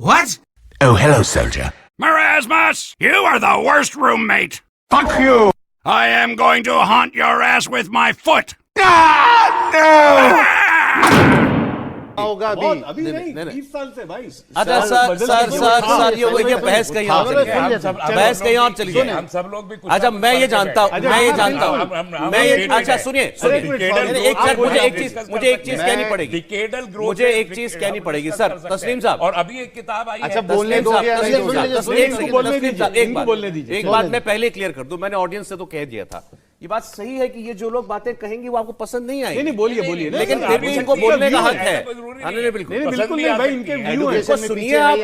What? Oh, hello, soldier. Marasmus, you are the worst roommate. Fuck you! I am going to haunt your ass with my foot. Ah, no! होगा अभी नहीं 20 साल से भाई। अच्छा sir ये वही है, बहस कहीं और चली गई, बहस कहीं और चली गई। हम सब लोग भी कुछ अच्छा मैं ये जानता हूँ अच्छा सुनिए मुझे एक चीज कहनी पड़ेगी, मुझे एक चीज कहनी पड़ेगी सर। तस्लीम साहब, और अभी एक किताब आई है। अच्छा बोलने दो, एक बात मैं पहले क्लियर कर दूं, मैंने ऑडियंस से तो कह दिया था, ये बात सही है कि ये जो लोग बातें कहेंगे वो आपको पसंद नहीं आएगी। नहीं बोलिए, लेकिन फिर भी इनको बोलने का हक है। बिल्कुल नहीं भाई, इनके व्यू है। इनको सुनिए, आप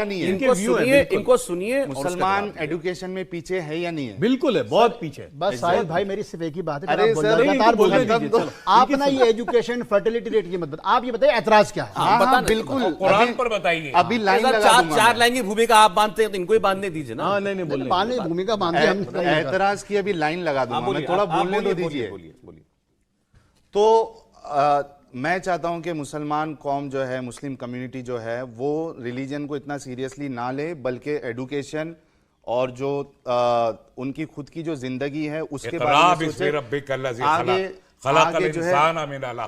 इनको सुनिए। मुसलमान एजुकेशन में पीछे है या नहीं है? बिल्कुल है, बहुत पीछे। बस साहिल भाई मेरी सिर्फ एक ही बात है, अरे सर, लगातार बोलने बोलने दीजिए। दीजिए, आप ना ये एजुकेशन फर्टिलिटी रेट की मत बताइए, आप ये बताइए ऐतराज क्या है। हाँ, बिल्कुल। कुरान पर बताइए। अभी लाइन लगा दूंगा। चार लैंगिक भूमिका आप बांधते हैं तो इनको ही बांधने दीजिए ना। नहीं बोलिए। पाने भूमिका बांधे हम एतराज की अभी लाइन लगा दूंगा, मैं थोड़ा बोलने तो दीजिए। बोलिए। तो मैं चाहता हूं कि मुसलमान कौम जो है, मुस्लिम कम्युनिटी जो है, वो रिलीजन को इतना सीरियसली ना ले, बल्कि एडुकेशन और जो उनकी खुद की जो जिंदगी है उसके बारे में सोचे। आगे जो है,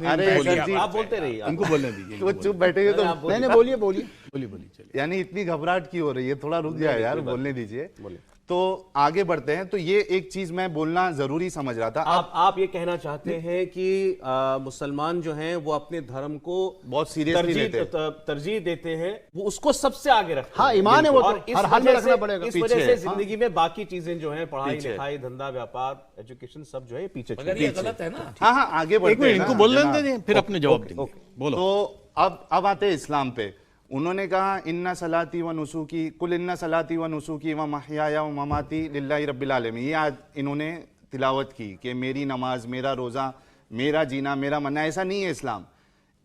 अरे सर जी आप बोलते रहिए, उनको बोलने दीजिए, वो चुप बैठे हुए तो मैंने बोलिए चलिए। यानी इतनी घबराहट क्यों हो रही है, थोड़ा रुक जाए यार, बोलने दीजिए। तो आगे बढ़ते हैं। तो ये एक चीज मैं बोलना जरूरी समझ रहा था। आप ये कहना चाहते हैं कि मुसलमान जो हैं वो अपने धर्म को बहुत सीरियसली लेते, तरजीह देते हैं, वो उसको सबसे आगे रखते हैं। हाँ, ईमान है वो, और हर हाल में रखना पड़ेगा। इस वजह से जिंदगी में बाकी चीजें जो हैं, पढ़ाई लिखाई, धंधा व्यापार, एजुकेशन, सब जो है पीछे ये गलत है ना। हाँ आगे बढ़ते हैं। इनको बोलने दीजिए, फिर अपने जवाब देंगे। बोलो। तो अब आते हैं इस्लाम पे। उन्होंने कहा इन्ना सलाती व नुसूकी कुल इन्ना सलाती व नुसूकी व महयाया व ममाती लिल्लाहि रब्बिल आलमीन। ये आज इन्होंने तिलावत की कि मेरी नमाज, मेरा रोज़ा, मेरा जीना, मेरा मरना। ऐसा नहीं है इस्लाम।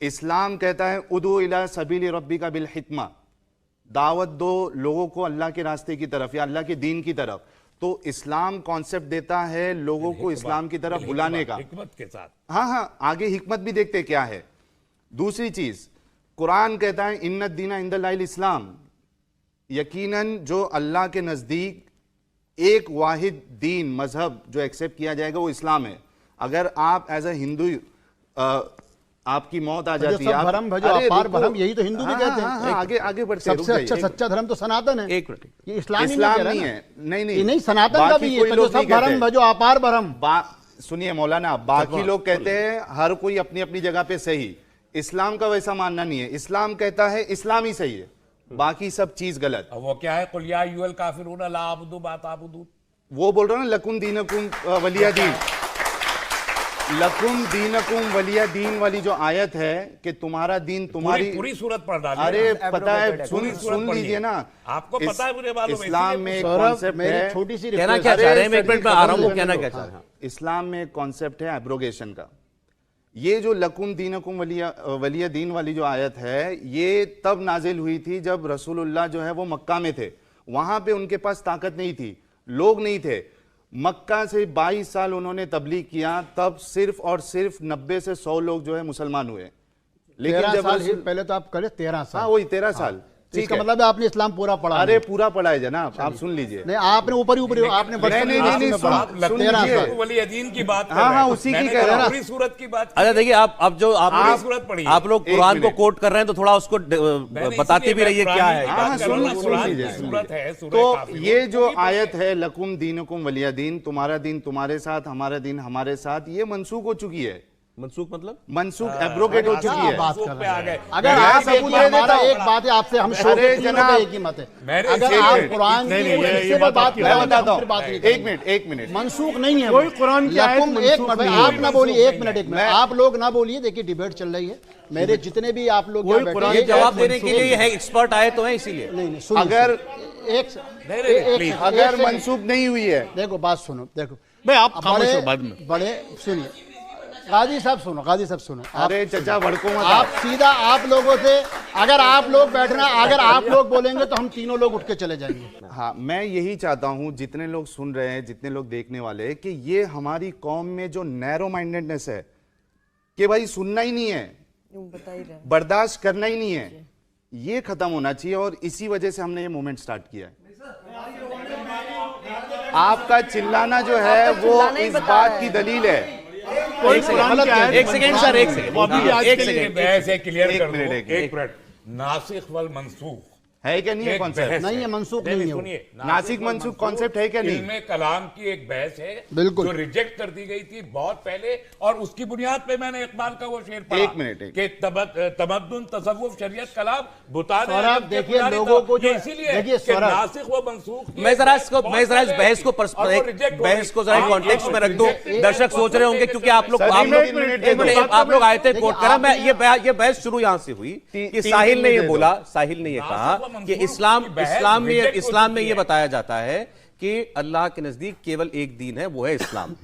इस्लाम कहता है उदू इला सबील रब्बिका बिल हिकमा, दावत दो लोगों को अल्लाह के रास्ते की तरफ या अल्लाह के दीन की तरफ। तो इस्लाम कॉन्सेप्ट देता है लोगों को इस्लाम की तरफ बुलाने का, हिकमत के साथ। हाँ आगे हिकमत भी देखते क्या है। दूसरी चीज, कुरान कहता है इन्ना दीना इंदल्लाहिल इस्लाम, यकीनन जो अल्लाह के नज़दीक एक वाहिद दीन मजहब जो एक्सेप्ट किया जाएगा वो इस्लाम है। अगर आप एज ए हिंदू आपकी मौत आ जाती है, भरम भजो अपार भरम, यही तो हिंदू भी कहते हैं। आगे बढ़ते हैं। सबसे अच्छा सच्चा धर्म तो सनातन है। एक मिनट, ये इस्लाम नहीं है। नहीं सनातन का भी है, जो सब भरम भजो अपार भरम। सुनिए मौलाना, बाकी लोग कहते हैं हर कोई अपनी अपनी जगह पे सही। इस्लाम का वैसा मानना नहीं है। इस्लाम कहता है इस्लाम ही सही है, बाकी सब चीज गलत। वो क्या है, कुल या अय्युहल काफिरून ला अअबुदु मा ताबुदून, वो बोल रहा ना लकुम दीनकुम वलिया दीन। लकुम दीनकुम वलिया दीन वाली जो आयत है कि तुम्हारा दीन तुम्हारी पूरी सूरत पढ़ डाली। अरे पता है, सुन लीजिए ना, आपको पता है, मुझे मालूम है। इस्लाम में एक कॉन्सेप्ट है, छोटी सी कहना क्या चाह रहे हैं, मैं एक मिनट में आ रहा हूं, कहना क्या चाह रहे हैं। इस्लाम में एक कॉन्सेप्ट है एब्रोगेशन का। ये जो लकुम दीनकुम वलिया दीन वाली जो आयत है, ये तब नाजिल हुई थी जब रसूलुल्लाह जो है वो मक्का में थे। वहां पे उनके पास ताकत नहीं थी, लोग नहीं थे। मक्का से 22 साल उन्होंने तबलीग किया, तब सिर्फ और सिर्फ 90 से 100 लोग जो है मुसलमान हुए। लेकिन जब पहले तो आप करे 13 साल। हाँ वही 13 साल। तो इसका मतलब है आपने इस्लाम पूरा पढ़ा। अरे पूरा पढ़ा है जनाब, आप सुन लीजिए। नहीं, आपने ऊपर आपने वलीदीन की बात, हाँ उसी की कह रहा हूं, पूरी सूरत की बात। अच्छा देखिए, आप सूरत पढ़ी, आप लोग कुरान को कोट कर रहे हैं तो थोड़ा उसको बताते भी रहिए क्या है। सुन लीजिए। तो ये जो आयत है लकुम दीनकुम वलिया दीन, तुम्हारा दिन तुम्हारे साथ, हमारा दिन हमारे साथ, ये मनसूख हो चुकी है। मनसूख मतलब मनसूख एब्रोगेट हो चुकी है। अगर आप एक बात है आपसे, हम एक ही मत है। अगर आप कुरान की बात बताता हूँ, एक मिनट मनसूख नहीं है कोई कुरान की आयत एक मिनट आप ना बोलिए, एक मिनट आप लोग ना बोलिए। देखिए डिबेट चल रही है, मेरे जितने भी आप लोग जवाब देने के लिए है, एक्सपर्ट आए तो है इसीलिए। नहीं, अगर मनसूख नहीं हुई है, देखो बात सुनो, देखो भाई आप बड़े सुनिए, गाजी साहब सुनो। अरे चचा भड़को मत। आप सीधा आप लोगों से, अगर आप लोग बैठना, अगर आप लोग बोलेंगे तो हम तीनों लोग उठ के चले जाएंगे। हाँ, मैं यही चाहता हूं, जितने लोग सुन रहे हैं, जितने लोग देखने वाले हैं, कि ये हमारी कौम में जो नैरो माइंडेडनेस है कि भाई सुनना ही नहीं है, बर्दाश्त करना ही नहीं है, ये खत्म होना चाहिए और इसी वजह से हमने ये मूवमेंट स्टार्ट किया है। आपका चिल्लाना जो है वो इस बात की दलील है। एक सेकंड सर, एक सेकंड बहस है, क्लियर एक कर मिनट, दो। एक एक मिनट, नासिख वल मंसूख है क्या नहीं है एक कॉन्सेप्ट? बहस नहीं है, मनसूख नहीं है वो। सुनिए, नासिक मंसूख कॉन्सेप्ट है क्या नहीं? इल्मे कलाम की एक बहस है बिल्कुल। जो रिजेक्ट कर दी गई थी बहुत पहले, और उसकी बुनियाद पे मैंने इकबाल का वो शेर पढ़ा एक मिनट, एक। कि तमद्दुन तसव्वुफ शरीयत कलाम बुताने सौरभ, अदब के देखिए, पुजारी लोगों था। को जो- ये इसीलिए देखिए, कि सौरभ, नासिख व मंसूख की मैं जरा एक इसको बहुत मैं जरा इस पहले बहस को और वो reject हो बहस गई। को जरा आप कॉन्टेक्स्ट में रख दो। reject- दर्शक सोच रहे होंगे क्योंकि आप लोग सर, आप लोग एक मिनट दे दो। आप लोग आए थे कोट देखिए, करा। मैं आपने- ये बहस शुरू यहां से हुई कि तीन साहिल ने मिनट ये दे दो। बोला, साहिल ने ये कहा कि इस्लाम में ये बताया जाता है कि अल्लाह के नजदीक केवल एक दीन है, वो है इस्लाम।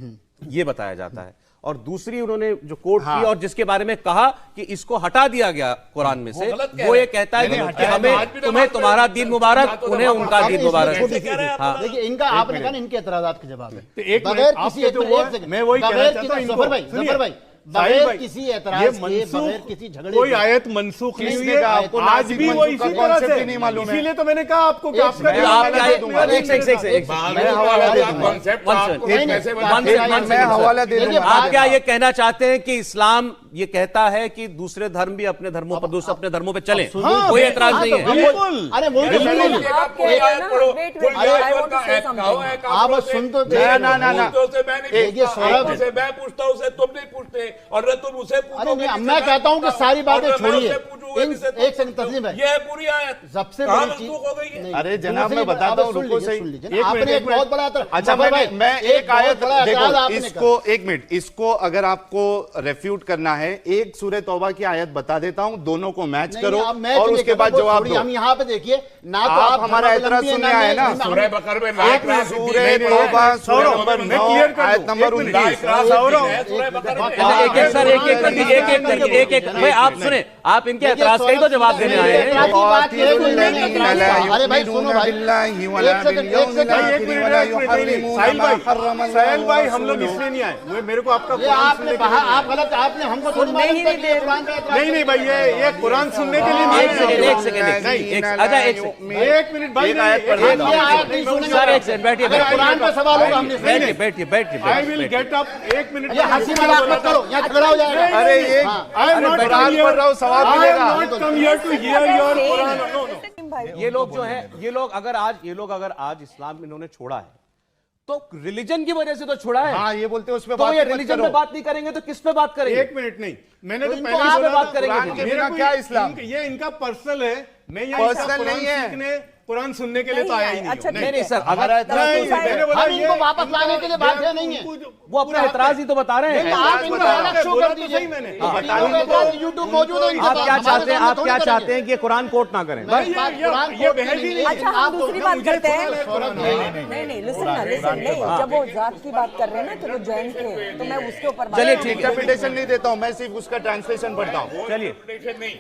ये बताया जाता है। और दूसरी उन्होंने जो कोट की और जिसके बारे में कहा कि इसको हटा दिया गया कुरान में से, गलत कह वो रहे ये कहता है नहीं, कि हटाया हमें आज भी तुम्हें नमाज तुम्हारा में दीन मुबारक, तो उन्हें नमाज उनका आप दीन इसमें मुबारक। छोटी सी- कह रहे हैं आप हाँ। देखिए, इनका आपने कहा ना, इनके एतराजात के जवाब है एक मिनट, बगैर आपके किसी जो वो है, एक सेकंड, मैं वही कहना बगैर चाहता हूं किसी- इनको। जफर भाई, सुनिए, जफर भाई, साहिल बगैर भाई, किसी ये एतराज के, मनसूख बगैर किसी झगड़े कोई के- आयत मनसूख नहीं किसने हुई कहा है। आपको आज नासिक भी वो मंसूख इसी का तरह concept से, ही नहीं मालूम है? इसीलिए तो मैंने कहा आपको कि एक आपका सेकंड, जवाब आप मैंने क्या दे दूंगा। एक सेकंड, एक मैं हवाला दे दूंगा। कॉन्सेप्ट One आपको second. एक नहीं, पैसे नहीं, बता one दें। second, मैं हवाला दे देखिए, दूंगा। आप क्या ये कहना चाहते हैं कि इस्लाम ये कहता है कि दूसरे धर्म भी अपने धर्मों पर अपने धर्मों पे चले, हाँ, कोई एतराज नहीं है? बिल्कुल। अरे वही तो सुन लीजिए। आप कोई आयत पढ़ो, wait, कोई wait, I आयत want to का say ऐप something. कहो है आप काफिरों से। सुन तो ना। मूर्तियों से मैं नहीं देखिए, पूछता, सौरभ, आपसे मैं पूछता हूं, उसे तुम नहीं पूछते, और न तुम उसे पूछोगे अरे नहीं, जिससे मैं कहता हूं कि पूछता सारी हूं, बातें और न मैं छोड़िए। उससे पूछूंगा इन- जिससे एक सेकंड, तुम तस्लीम पूछते भाई। हो। ये है पूरी आयत सबसे कहाँ बड़ी चीज मनसूख हो गई है? अरे जनाब, दूसरी मैं बात- बताता अब हूँ, सुन रुको लीजिए, सही। सुन लीजिए। एक आपने मिनट, एक एक मिनट। बहुत बड़ा अच्छा, मैं एक बहुत आयत बड़ा एतराज देखो, आपने इसको एक मिनट, इसको अगर आपको रेफ्यूट करना है, एक सूरह तौबा की आयत बता देता हूं, दोनों को मैच करो और उसके बाद जवाब दो। हम यहाँ पे देखिए ना, तो आप हमारा एतराज सुनने आए ना। सूरह बकर में एक मिनट, सूरह तौबा सूरह नंबर 9 आयत नंबर 19। एक भाई आप सुने, आप इनके एतराज का ही तो जवाब देने आए हैं। अरे भाई सुनो भाई, साहिल भाई, हम लोग इसलिए नहीं आए, वो मेरे को आपका ये कुरान आपने सुनने के कहा, लिए आप गलत, आपने हमको थोड़ी सुनने ही मालूम नहीं था कि दे ये रहे। कुरान का एतराज नहीं नहीं भाई, ये कुरान सुनने के लिए नहीं एक सेकंड, आए। एक सेकंड, अच्छा एक सेकंड, एक मिनट भाई, एक आयत पढ़ ये देता हूं। आयत नहीं सुनेंगे। सर एक सेकंड, बैठिए अगर कुरान का सवाल होगा हमने बैठिए बैठिए बैठिए आई विल बैठिए। Get up. एक मिनट, ये हंसी मजाक मत करो, यहाँ झगड़ा हो जाएगा। अरे ये आई एम नॉट कुरान पढ़ रहा हूं, सवाब मिलेगा। Not come here to hear your Quran. No no, ये लोग जो है, ये लोग अगर आज इस्लाम इन्होंने छोड़ा है तो रिलीजन की वजह से तो छोड़ा है। हाँ, ये बोलते हैं, उस पे तो बात ये मत रिलीजन करो। पे बात नहीं करेंगे तो किस पे बात करेंगे? एक मिनट नहीं, मैंने तो इनको पहले ही आप बोला बात था, करेंगे। कुरान के मेरे बिना को क्या इस्लाम? ये इनका पर्सनल है, मैं ये पर्सनल कुरान नहीं है। सीखने, कुरान सुनने के लिए तो आया ही नहीं अच्छा, हूं। नहीं नहीं सर, अगर हमारा एतराज नहीं, तो मैंने बोला हम ये- इनको वापस लाने के लिए बाध्य नहीं है। वो अपना एतराज ही तो बता रहे हैं। आप इनको अलग शो बोला कर तो दीजिए। सही मैंने। यूट्यूब मौजूद है, इनके आप पास। क्या हमारे चाहते हैं, सामने आप थोड़ी क्या करेंगे। चाहते हैं कि ये कुरान कोट ना करें? नहीं, बात कुरान ये कोट बहस ही नहीं नहीं है। अच्छा, हम दूसरी बात करते हैं। नहीं, नहीं नहीं, लिसन ना, लिसन नहीं, जब वो जात की बात कर रहे हैं ना, चलो जैन थे, तो मैं उसके ऊपर बात चलिए, कर रही ठीक है। इंटरप्रिटेशन नहीं देता हूं, मैं सिर्फ उसका ट्रांसलेशन पढ़ता हूं। चलिए, नहीं,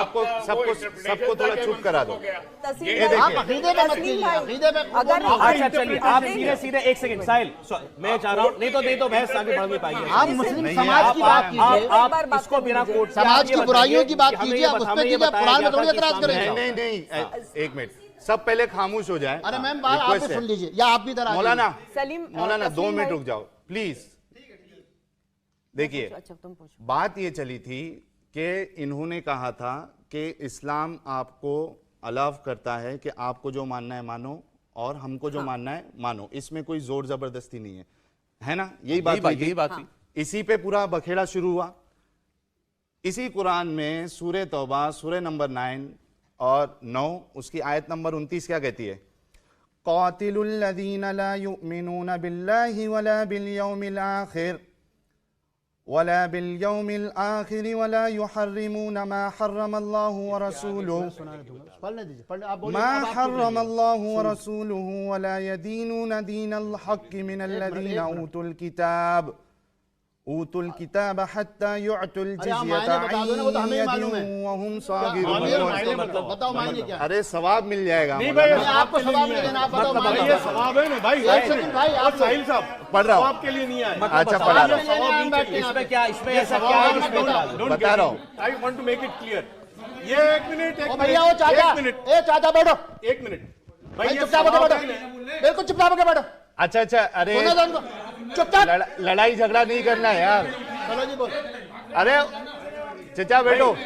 सबको थोड़ा चुप करा दो। हूं। तस्लीम ये भाई, आप अकीदे पे मत तस्लीम कीजिए, भाई, अकीदे पे अगर अच्छा चलिए, आप सीधे एक सेकंड साहिल, मैं चाह रहा हूँ, नहीं तो बहस आगे बढ़ नहीं पाएगी। आप मुस्लिम समाज की बात कीजिए। आप इसको बिना कोट से समाज आप ये की बुराइयों की बात बताइए कि कीजिए, हमें आप उस हमें पे ये कीजिए, बताया कुरान में गया थोड़ी था कि एतराज इस्लाम करेंगे। नहीं नहीं, एक मिनट, सब पहले खामोश हो जाए। अरे मैम, बात आप Request भी है। सुन लीजिए, या आप भी इधर आ जाइए। मौलाना, सलीम, मौलाना 2 तस्लीम मिनट भाई- रुक जाओ प्लीज। देखिए, अच्छा तुम पूछो। बात ये चली थी कि इन्होंने कहा था कि इस्लाम आपको अलाव करता है कि आपको जो मानना है मानो और हमको जो मानना है मानो, इसमें कोई जोर जबरदस्ती नहीं है ना? यही बात हुई थी। यही बात थी। इसी पे पूरा बखेड़ा शुरू हुआ। इसी कुरान में सूरह तौबा सूरह नंबर 9 और 9 उसकी आयत नंबर 29 क्या कहती है? क़ातिलुल लज़ीना ला युमिनूना बिल्लाहि वला बिल यौमिल आखिर वला बिल यौमिल आखिर वला युहर्रिमूना मा हर्रमल्लाहु व रसूलुहु पढ़ने दीजिए, पढ़ने आप बोलिए। मा अब आप हर्रमल्लाहु व रसूलुहु वला यदीनूना दीनल हक़्क़ि मिनल लज़ीना ऊतुल किताब हत्ता युअतुल अरे आप जिज़्यता मायने बता दो ना, वो तो हमें ही मालूम है। वहुम बताओ, बताओ मायने क्या है। अरे सवाब मिल जाएगा। नहीं भाई, नहीं, आपको सवाब नहीं देना, आप बताओ मायने ये क्या है। सवाब है ना भाई। एक सेकंड भाई, आप साहिल साहब पढ़ रहा हूँ। सवाब के लिए नहीं आए। अच्छा, पढ़ा रहा हूँ। इसमें क्या, इसमें ऐसा क्या है? Don't बता get रहा it. हूँ। I want to make it clear. ये एक मिनट, ओ भैया, वो चाचा, एक मिनट, ए चाचा बैठो, एक मिनट भाई ये चुपचाप होकर सवाल बैठो, बिल्कुल चुपचाप होकर बैठो, अच्छा अच्छा, अरे सुनो तो उनको, चुपचाप, लड़ाई झगड़ा नहीं करना है यार। चलो जी बोल। अरे चचा बैठो,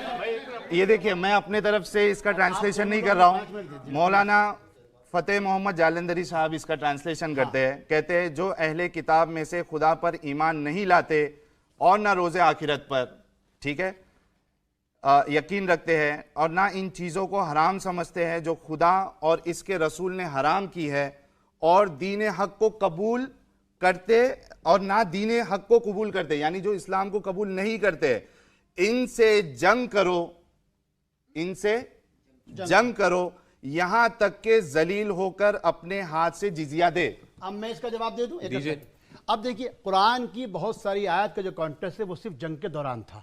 ये देखिए मैं अपने तरफ से इसका ट्रांसलेशन नहीं कर रहा हूँ, मौलाना फतेह मोहम्मद जालंधरी साहब इसका ट्रांसलेशन करते हैं। कहते हैं जो अहले किताब में से खुदा पर ईमान नहीं लाते और ना रोज़े आखिरत पर, ठीक है, यकीन रखते हैं और ना इन चीज़ों को हराम समझते हैं जो खुदा और इसके रसूल ने हराम की है, और दीन हक को कबूल करते और ना दीन हक को कबूल करते, यानी जो इस्लाम को कबूल नहीं करते, इनसे जंग करो, इनसे जंग करो, यहां तक के जलील होकर अपने हाथ से जिजिया दे। अब मैं इसका जवाब दे दूं, अब देखिए कुरान की बहुत सारी आयत का जो कॉन्टेक्स्ट है वो सिर्फ जंग के दौरान था,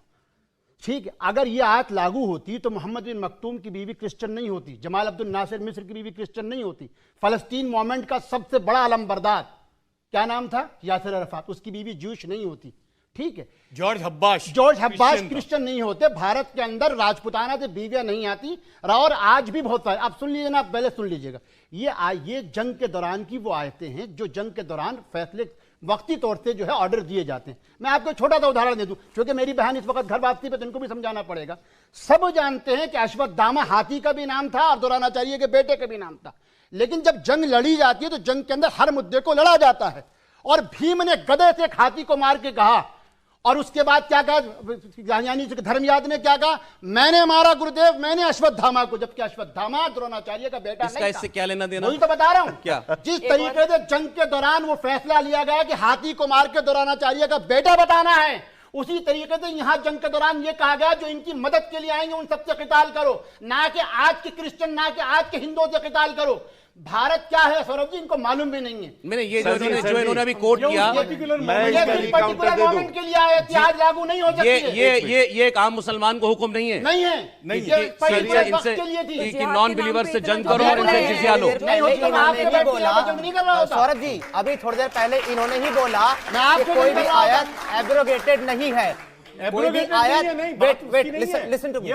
ठीक है। अगर ये आयत लागू होती तो मोहम्मद बिन मखतूम की बीवी क्रिश्चियन नहीं होती, जमाल अब्दुल नासिर मिस्र की बीवी क्रिश्चियन नहीं होती, फलस्तीन मूवमेंट का सबसे बड़ा अलमबरदार क्या नाम था, यासिर अरफात, उसकी बीवी जूश नहीं होती, ठीक है। जॉर्ज हब्बास क्रिश्चियन नहीं होते। भारत के अंदर राजपुताना से बीवियां नहीं आती, और आज भी बहुत सारे, आप सुन लीजिए ना, पहले सुन लीजिएगा, ये जंग के दौरान की वो आयतें हैं जो जंग के दौरान फैसले वक्ती तौर से जो है ऑर्डर दिए जाते हैं। मैं आपको एक छोटा सा उदाहरण दे दूं, क्योंकि मेरी बहन इस वक्त घर वापसी पे, तो इनको भी समझाना पड़ेगा। सब जानते हैं कि अश्वत्थामा हाथी का भी नाम था और द्रोणाचार्य के बेटे का भी नाम था, लेकिन जब जंग लड़ी जाती है तो जंग के अंदर हर मुद्दे को लड़ा जाता है। और भीम ने गदे से एक हाथी को मार के कहा, और उसके बाद क्या कहा, यानी धर्मयाद ने क्या कहा, मैंने मारा गुरुदेव, मैंने अश्वत्थामा को, जबकि अश्वत्थामा द्रोणाचार्य का बेटा नहीं था। इससे क्या लेना देना, वही तो बता रहा हूं। क्या जिस तरीके से जंग के दौरान वो फैसला लिया गया कि हाथी को मार के द्रोणाचार्य का बेटा बताना है, उसी तरीके से यहां जंग के दौरान ये कहा गया जो इनकी मदद के लिए आएंगे उन सबसे किताल करो, ना कि आज के क्रिश्चियन, ना कि आज के हिंदुओं से किताल करो। भारत क्या है सौरभ जी, इनको मालूम भी नहीं है। मैंने ये जो इन्होंने अभी कोट किया, पर्टिकुलर मोमेंट के लिए आए थे, आज लागू नहीं हो सकती है। ये एक आम मुसलमान को हुक्म नहीं है, नहीं है, नहीं है कि नॉन बिलीवर से जंग करो और इनसे जिजिया लो। सौरभ जी अभी थोड़ी देर पहले इन्होंने ही बोला कि कोई भी आयत एब्रोगेटेड नहीं है, कोई भी आयत, wait listen to me,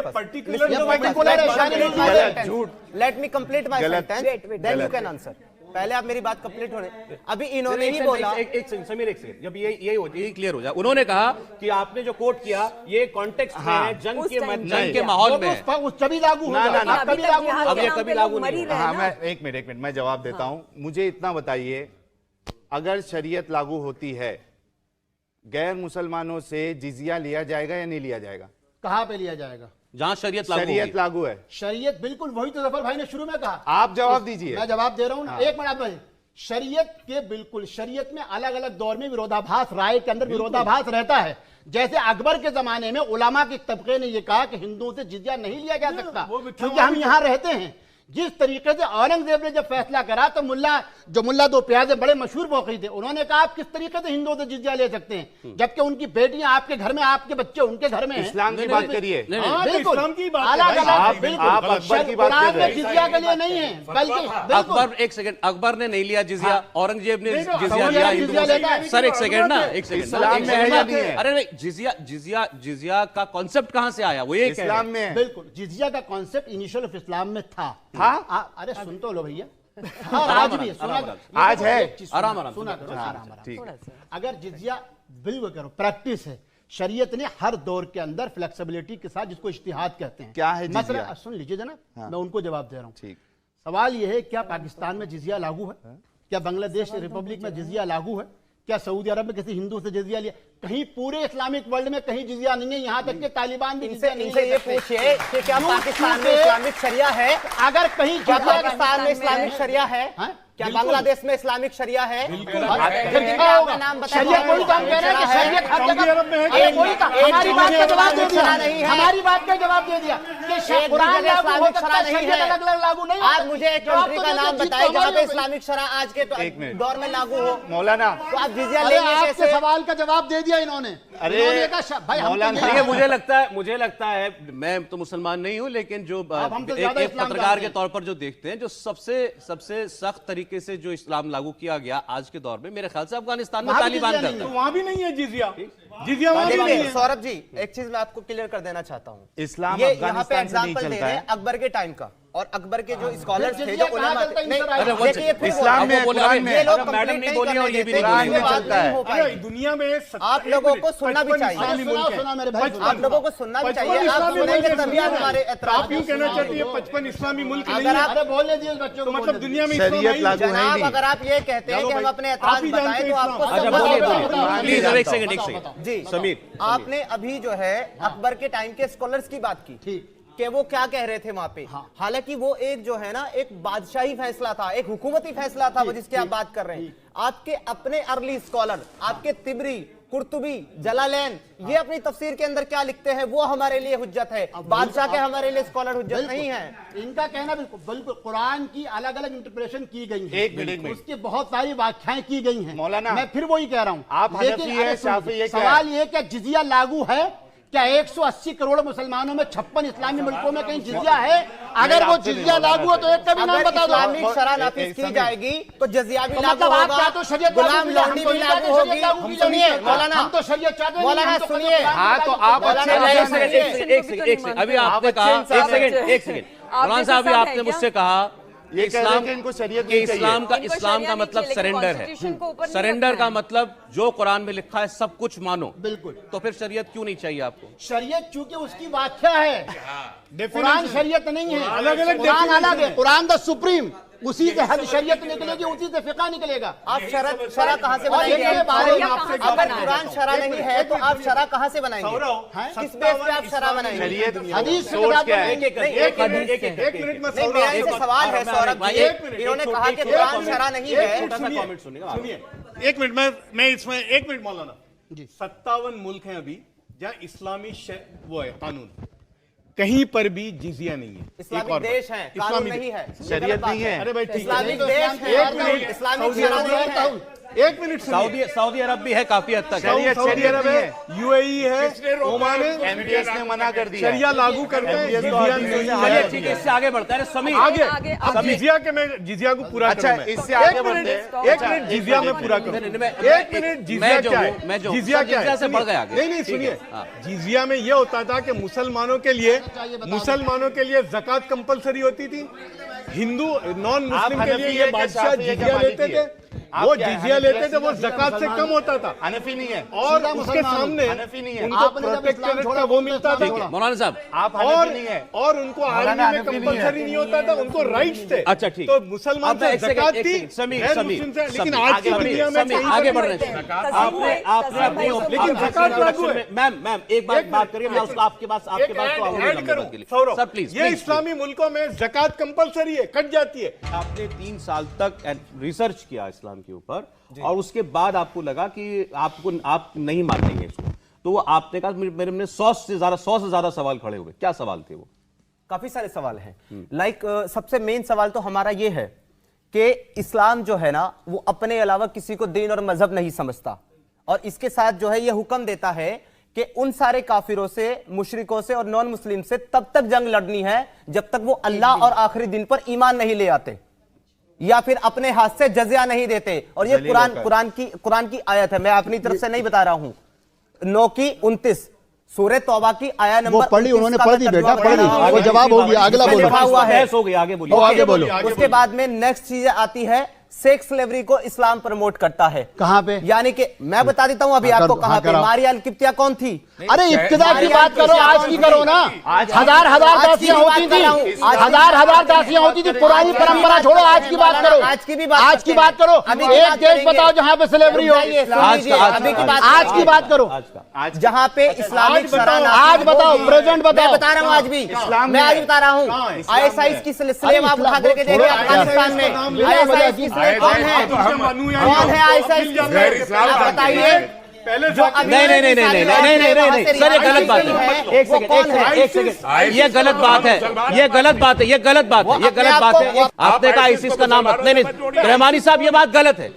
let me complete my sentence then you can answer. पहले आप मेरी बात कंप्लीट होने, अभी इन्होंने ही बोला, एक समीर, एक सेकंड, जब ये क्लियर हो जाए, उन्होंने कहा कि आपने जो कोट किया ये कॉन्टेक्स्ट में है, जंग के माहौल में है, तभी लागू होगा, अब ये कभी लागू नहीं। हाँ, मैं एक मिनट मैं जवाब देता हूं। मुझे इतना बताइए, अगर शरीयत लागू होती है, गैर मुसलमानों से जिजिया लिया जाएगा या नहीं लिया जाएगा? कहां पे लिया जाएगा? जहां शरीयत लागू है। शरीयत बिल्कुल, वही तो जफर भाई ने शुरू में कहा। आप जवाब दीजिए। मैं जवाब दे रहा हूं ना, एक मिनट भाई। शरीयत के बिल्कुल, शरीयत में अलग अलग दौर में विरोधाभास, राय के अंदर विरोधाभास रहता है। जैसे अकबर के जमाने में उलामा के तबके ने यह कहा कि हिंदुओं से जिजिया नहीं लिया जा सकता क्योंकि हम यहां रहते हैं। जिस तरीके से औरंगजेब ने जब फैसला करा तो मुल्ला दो प्याजे बड़े मशहूर वक़ी थे, उन्होंने कहा आप किस तरीके से हिंदुओं से जिजिया ले सकते हैं जबकि उनकी बेटियां आपके घर में, आपके बच्चे उनके घर में हैं। इस्लाम की बात करिए, बिल्कुल इस्लाम की बात, आप अकबर की बात कर रहे हैं। जिजिया के लिए नहीं है, बल्कि अकबर, एक सेकंड, अकबर ने नहीं लिया जिजिया, औरंगजेब ने जिजिया लिया हिंदुओं से। सर एक सेकंड ना, एक सेकंड, अरे नहीं, जिजिया का कॉन्सेप्ट कहां से आया, वो ये इस्लाम में है। बिल्कुल, जिजिया का कॉन्सेप्ट इनिशियल ऑफ इस्लाम में था। अरे सुन तो लो भैया, आज भी सुना, आज है, आराम सुना करो, ठीक। अगर जिजिया बिल्कुल करो, प्रैक्टिस है। शरीयत ने हर दौर के अंदर फ्लेक्सिबिलिटी के साथ, जिसको इज्तिहाद कहते हैं। क्या है मसला सुन लीजिए जनाब, मैं उनको जवाब दे रहा हूं। ठीक। सवाल यह है, क्या पाकिस्तान में जिजिया लागू है? क्या बांग्लादेश रिपब्लिक में जिजिया लागू है? क्या सऊदी अरब में किसी हिंदू से जिजिया लिया? कहीं पूरे इस्लामिक वर्ल्ड में कहीं जिजिया नहीं है, यहाँ तक कि तालिबान भी इनसे ये पूछिए कि क्या पाकिस्तान में इस्लामिक शरिया है? अगर कहीं क्या पाकिस्तान में इस्लामिक शरिया है? क्या बांग्लादेश में इस्लामिक शरिया है? नाम बताइए। कोई काम कह रहे हैं कि शरीयत हर जगह, हमारी बात का जवाब दे दिया, हमारी बात का जवाब दे दिया कि कुरान इस्लामिक शरा नहीं है, अलग अलग लागू नहीं। आप मुझे एक कंट्री का नाम बताइए जहाँ पे इस्लामिक शरा आज के दौर में लागू हो। मौलाना, तो आप जिजिया लेंगे कैसे? सवाल का जवाब दे दिया इन्होंने। अरे मौलाना, मुझे लगता है, मैं तो मुसलमान नहीं हूं, लेकिन जो एक पत्रकार के तौर पर जो देखते हैं, जो सबसे सख्त तरीके से जो इस्लाम लागू किया गया आज के दौर में, मेरे ख्याल से अफगानिस्तान में तालिबान करता है। वहां भी नहीं है जिजिया, जिजिया वहां भी नहीं देखिए है। सौरभ जी, एक चीज मैं आपको क्लियर कर देना चाहता हूँ। इस्लाम ये यहाँ पे अफगानिस्तान से नहीं एग्जांपल दे चलता रहे है। हैं अकबर के टाइम का, और अकबर के जो स्कॉलर्स थे, जिजिया जो कहाँ उलमा चलता है थे, नहीं, इन सारा अरे देखिए ये फिर इस्लाम वो- में, कुरान में ये लोग अगर मैडम कंप्लीट नहीं नहीं बोली और करने ये भी देते, नहीं इसलिए बोली। बात चलता है। नहीं हो अरे पाएगी। दुनिया में आप लोगों को सुनना भी चाहिए। इस्लामी सुनाओ, मुल्क है। सुनाओ मेरे भाई, 55 आप लोगों को सुनना भी चाहिए। 55 आप इस्लामी सुनेंगे मुल्क है, तभी आप हमारे तो एतराज आप यूं कहना चाहती है 55 इस्लामी मुल्क नहीं अगर है? आप- अरे बोलने दिए उस बच्चों तो को, मतलब बोलने दुनिया में शरीयत इस्लाम है ही लागू नहीं। है ही जनाब, नहीं। अगर आप ये कहते हैं चलो कि हम भाई, अपने आप एतराज ही बताएं जानते तो हैं आपको इस्लाम। अच्छा समझ बोलिए होगा। बोलिए प्लीज, अब एक सेकंड, एक सेकंड जी समीर, आपने अभी जो है अकबर के टाइम के स्कॉलर्स की बात की ठीक। कि वो क्या कह रहे थे वहां पे। हालांकि वो एक जो है ना, एक बादशाही फैसला था, एक हुकूमती फैसला था, वो जिसकी आप बात कर रहे हैं। आपके अपने अर्ली स्कॉलर, आपके तिबरी, कुर्तुबी, जलालैन, ये अपनी तफसीर के अंदर क्या लिखते हैं, वो हमारे लिए हुज्जत है। बादशाह के हमारे लिए स्कॉलर हुज्जत नहीं है। इनका कहना बिल्कुल बिल्कुल कुरान की अलग अलग इंटरप्रिटेशन की गई है, एक मिनट। उसकी बहुत सारी व्याख्याएं की गई हैं। मौलाना, मैं फिर वही कह रहा हूं, आप लेकिन हनफी हैं, अरे सुनिए, शाफी है, क्या सवाल ये क्या जिजिया लागू है? क्या 180 करोड़ मुसलमानों में 56 इस्लामी मुल्कों में कहीं जिजिया है? अगर वो जिजिया लागू हो तो एक का भी नाम अगर बता दो। इस्लामिक शरह नाफिज की जाएगी तो जजिया भी तो लागू मतलब आप होगा, क्या तो शरीयत लागू गुलाम की लौंडी हम तो भी नहीं लागू चाहते होगी। शरीयत लागू हम की सुनिए जाए। मौलाना, हम तो शरीयत चाहते नहीं, मौलाना हम तो सुनिए। हाँ, तो आप मौलाना, अच्छे नहीं, इंसान हैं। एक सेकंड, अभी आपने कहा, एक सेकंड मौलाना साहब, अभी आपने मुझसे कहा ये कह रहे हैं कि इनको शरीयत नहीं चाहिए। इस्लाम का इनको इस्लाम शरिया का नहीं मतलब चाहिए, सरेंडर है। कॉन्स्टिट्यूशन को ऊपर नहीं सरेंडर रखना का है। मतलब जो कुरान में लिखा है सब कुछ मानो। बिल्कुल। तो फिर शरीयत क्यों नहीं चाहिए आपको? शरीयत चूंकि उसकी व्याख्या है, कुरान शरीयत नहीं है। अलग-अलग कुरान definition अलग है, कुरान द सुप्रीम, उसी से हद शरीयत निकलेगी, उसी से फिका निकलेगा। आप शरह कहाँ से और बनाएंगे? ये बारे में आपसे अगर कुरान शरह नहीं है तो आप शरह कहाँ से बनाएंगे? किस बेस पे आप शरह बनाएंगे? शरीयत हदीस के सोच किताब क्या में है? एक मिनट में नहीं, मेरा इनसे सवाल है सौरभ जी, इन्होंने कहा कि कुरान शरह नहीं है। कमेंट सुनिएगा आप। सुनिए, एक मिनट मैं इसमें एक मिनट मौलाना जी, 57 मुल्क हैं अभी जहां इस्लामी वो है कानून, कहीं पर भी जिजिया नहीं है। इस्लामिक देश है, कानून नहीं है, शरीयत नहीं है। अरे भाई ठीक है। इस्लामिक देश है, एक मिनट, इस्लामिक सऊदी शरह अरब नहीं है। एक मिनट सुनिए। सऊदी अरब भी है काफी हद तक। शरीयत सऊदी अरब नहीं है, यूएई है, ओमान है, एमपीएस ने मना कर दिया है। शरिया लागू करते हैं, MBS तो जिजिया हदीस नहीं से है। चलिए ठीक है, इससे आगे बढ़ता है समीर। आगे आगे, अब आगे। जिजिया के मैं जिजिया को पूरा अच्छा, करूं मैं। इससे आगे एक बढ़ते मिनट, हैं। एक मिनट जिजिया में पूरा करूं। एक मिनट जिजिया क्या है? जिजिया क्या है? जिजिया से बढ़ गया आगे। नहीं नहीं ठीक है, सुनिए, हाँ। जिजिया में ये होता था कि मुसलमानों के लिए ज़कात कंपलसरी होती थी। हिंदू नॉन मुस्लिम के हनफी लिए है ये कि बादशाह शाफी है कि जिजिया लेते मालिकी है? थे, आप वो क्या है? जिजिया लेते थे, वो हनफी ज़कात से कम होता था। हनफी नहीं है। और सीधा उसके मुसलमान सामने हनफी नहीं है। उनको आपने जब इस्लाम प्रोटेक्टरेट छोड़ा, का वो तो मिलता इस्लाम था। छोड़ा। मौलाना साहब, आप और हनफी नहीं है। और उनको आर्मी मौलाना में हनफी नहीं है। कंपलसरी नहीं होता था, उनको राइट्स थे। अच्छा ठीक। तो मुसलमान अब से एक सेकंड, ज़कात एक थी, सेकंड, समीर गैर समीर मुस्लिम से, लेकिन समीर, आज आगे की बढ़िए, दुनिया में समीर, कहीं आगे पर बढ़ भी रहे हैं। तस्लीम आपने है, आपने तस्लीम अपनी है, ओपिनियन लेकिन ज़कात लागू है। मैम एक बात करिए, मैं उसको आपके पास तो ऐड आऊंगा करूं सर प्लीज। ये इस्लामी मुल्कों में ज़कात कंपलसरी है, कट जाती है। आपने 3 साल तक रिसर्च किया इस्लाम के ऊपर और उसके बाद आपको लगा कि आप नहीं मानेंगे इसको, तो वो आपने कहा मेरे में 100 से ज्यादा सवाल खड़े हुए। क्या सवाल थे वो? काफी सारे सवाल हैं। लाइक सबसे मेन सवाल तो हमारा ये है कि इस्लाम जो है ना, वो अपने अलावा किसी को दीन और मजहब नहीं समझता, और इसके साथ जो है ये हुक्म देता है कि उन सारे काफिरों से, मुशरिकों से और नॉन मुस्लिम से तब तक जंग लड़नी है जब तक वो अल्लाह और आखिरी दिन पर ईमान नहीं ले आते या फिर अपने हाथ से जजिया नहीं देते। और ये कुरान की आयत है, मैं अपनी तरफ से नहीं बता रहा हूं। 9 की 29 सूरह तौबा की आया नंबर वो पढ़ी, 29 उन्होंने का पढ़ मैं दी तर्जुमा बेटा, पढ़ पढ़ दी। रहा हूं। वो जवाब हो गया, अगला इसमें बोलो। लिखा हुआ है। बहस हो गई, आगे बोलिए। आगे बोलो। उसके बाद में नेक्स्ट चीज आती है, सेक्स स्लेवरी को इस्लाम प्रमोट करता है। कहां पे? यानी कि मैं बता देता हूं अभी हाँ, आपको कर- कहां हाँ, पे। कराओ। मारिया अल किप्तिया कौन थी? अरे इब्तिदा की बात करो, आज की करो ना। हजार आज की दासियां भी होती बात कर रहा हूं। थी, आज की हजार दासियां होती थी। पुरानी परंपरा छोड़ो, आज की बात करो। आज की भी बात आज की बात करो। अभी की एक बात देश करेंगे। बताओ जहां पे स्लेवरी हो। अभी की बात, आज की बात करो। जहाँ पे इस्लामिक शरह आज बताओ, प्रेजेंट मैं बताओ। बता रहा हूँ आज भी, मैं आज बता रहा हूँ। ISIS की स्लेव आप उठा करके देखिए अफगानिस्तान में। ISIS की स्लेव कौन है? कौन है ISIS की स्लेव? आप बताइए। पहले जो अभी नहीं सर, ये गलत बात है। एक सेकंड, ये गलत बात है, ये गलत बात है, ये गलत बात है, ये गलत बात है। आपने कहा आईसिस का नाम नहीं, रहमानी साहब, ये बात गलत है।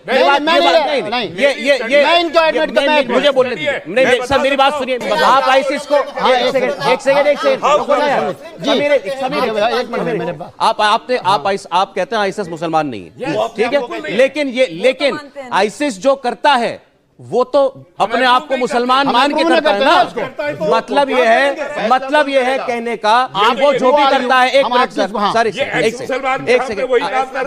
ये मुझे बोलने दीजिए। नहीं सर, मेरी बात सुनिए। आप आईसिस को एक सेकंड आप कहते हैं आईसिस मुसलमान नहीं है, ठीक है, लेकिन आईसिस जो करता है वो तो अपने आप को मुसलमान मान के करता है ना। मतलब ये है कहने का आप वो जो भी करता है। एक मिनट सर, एक सेकंड,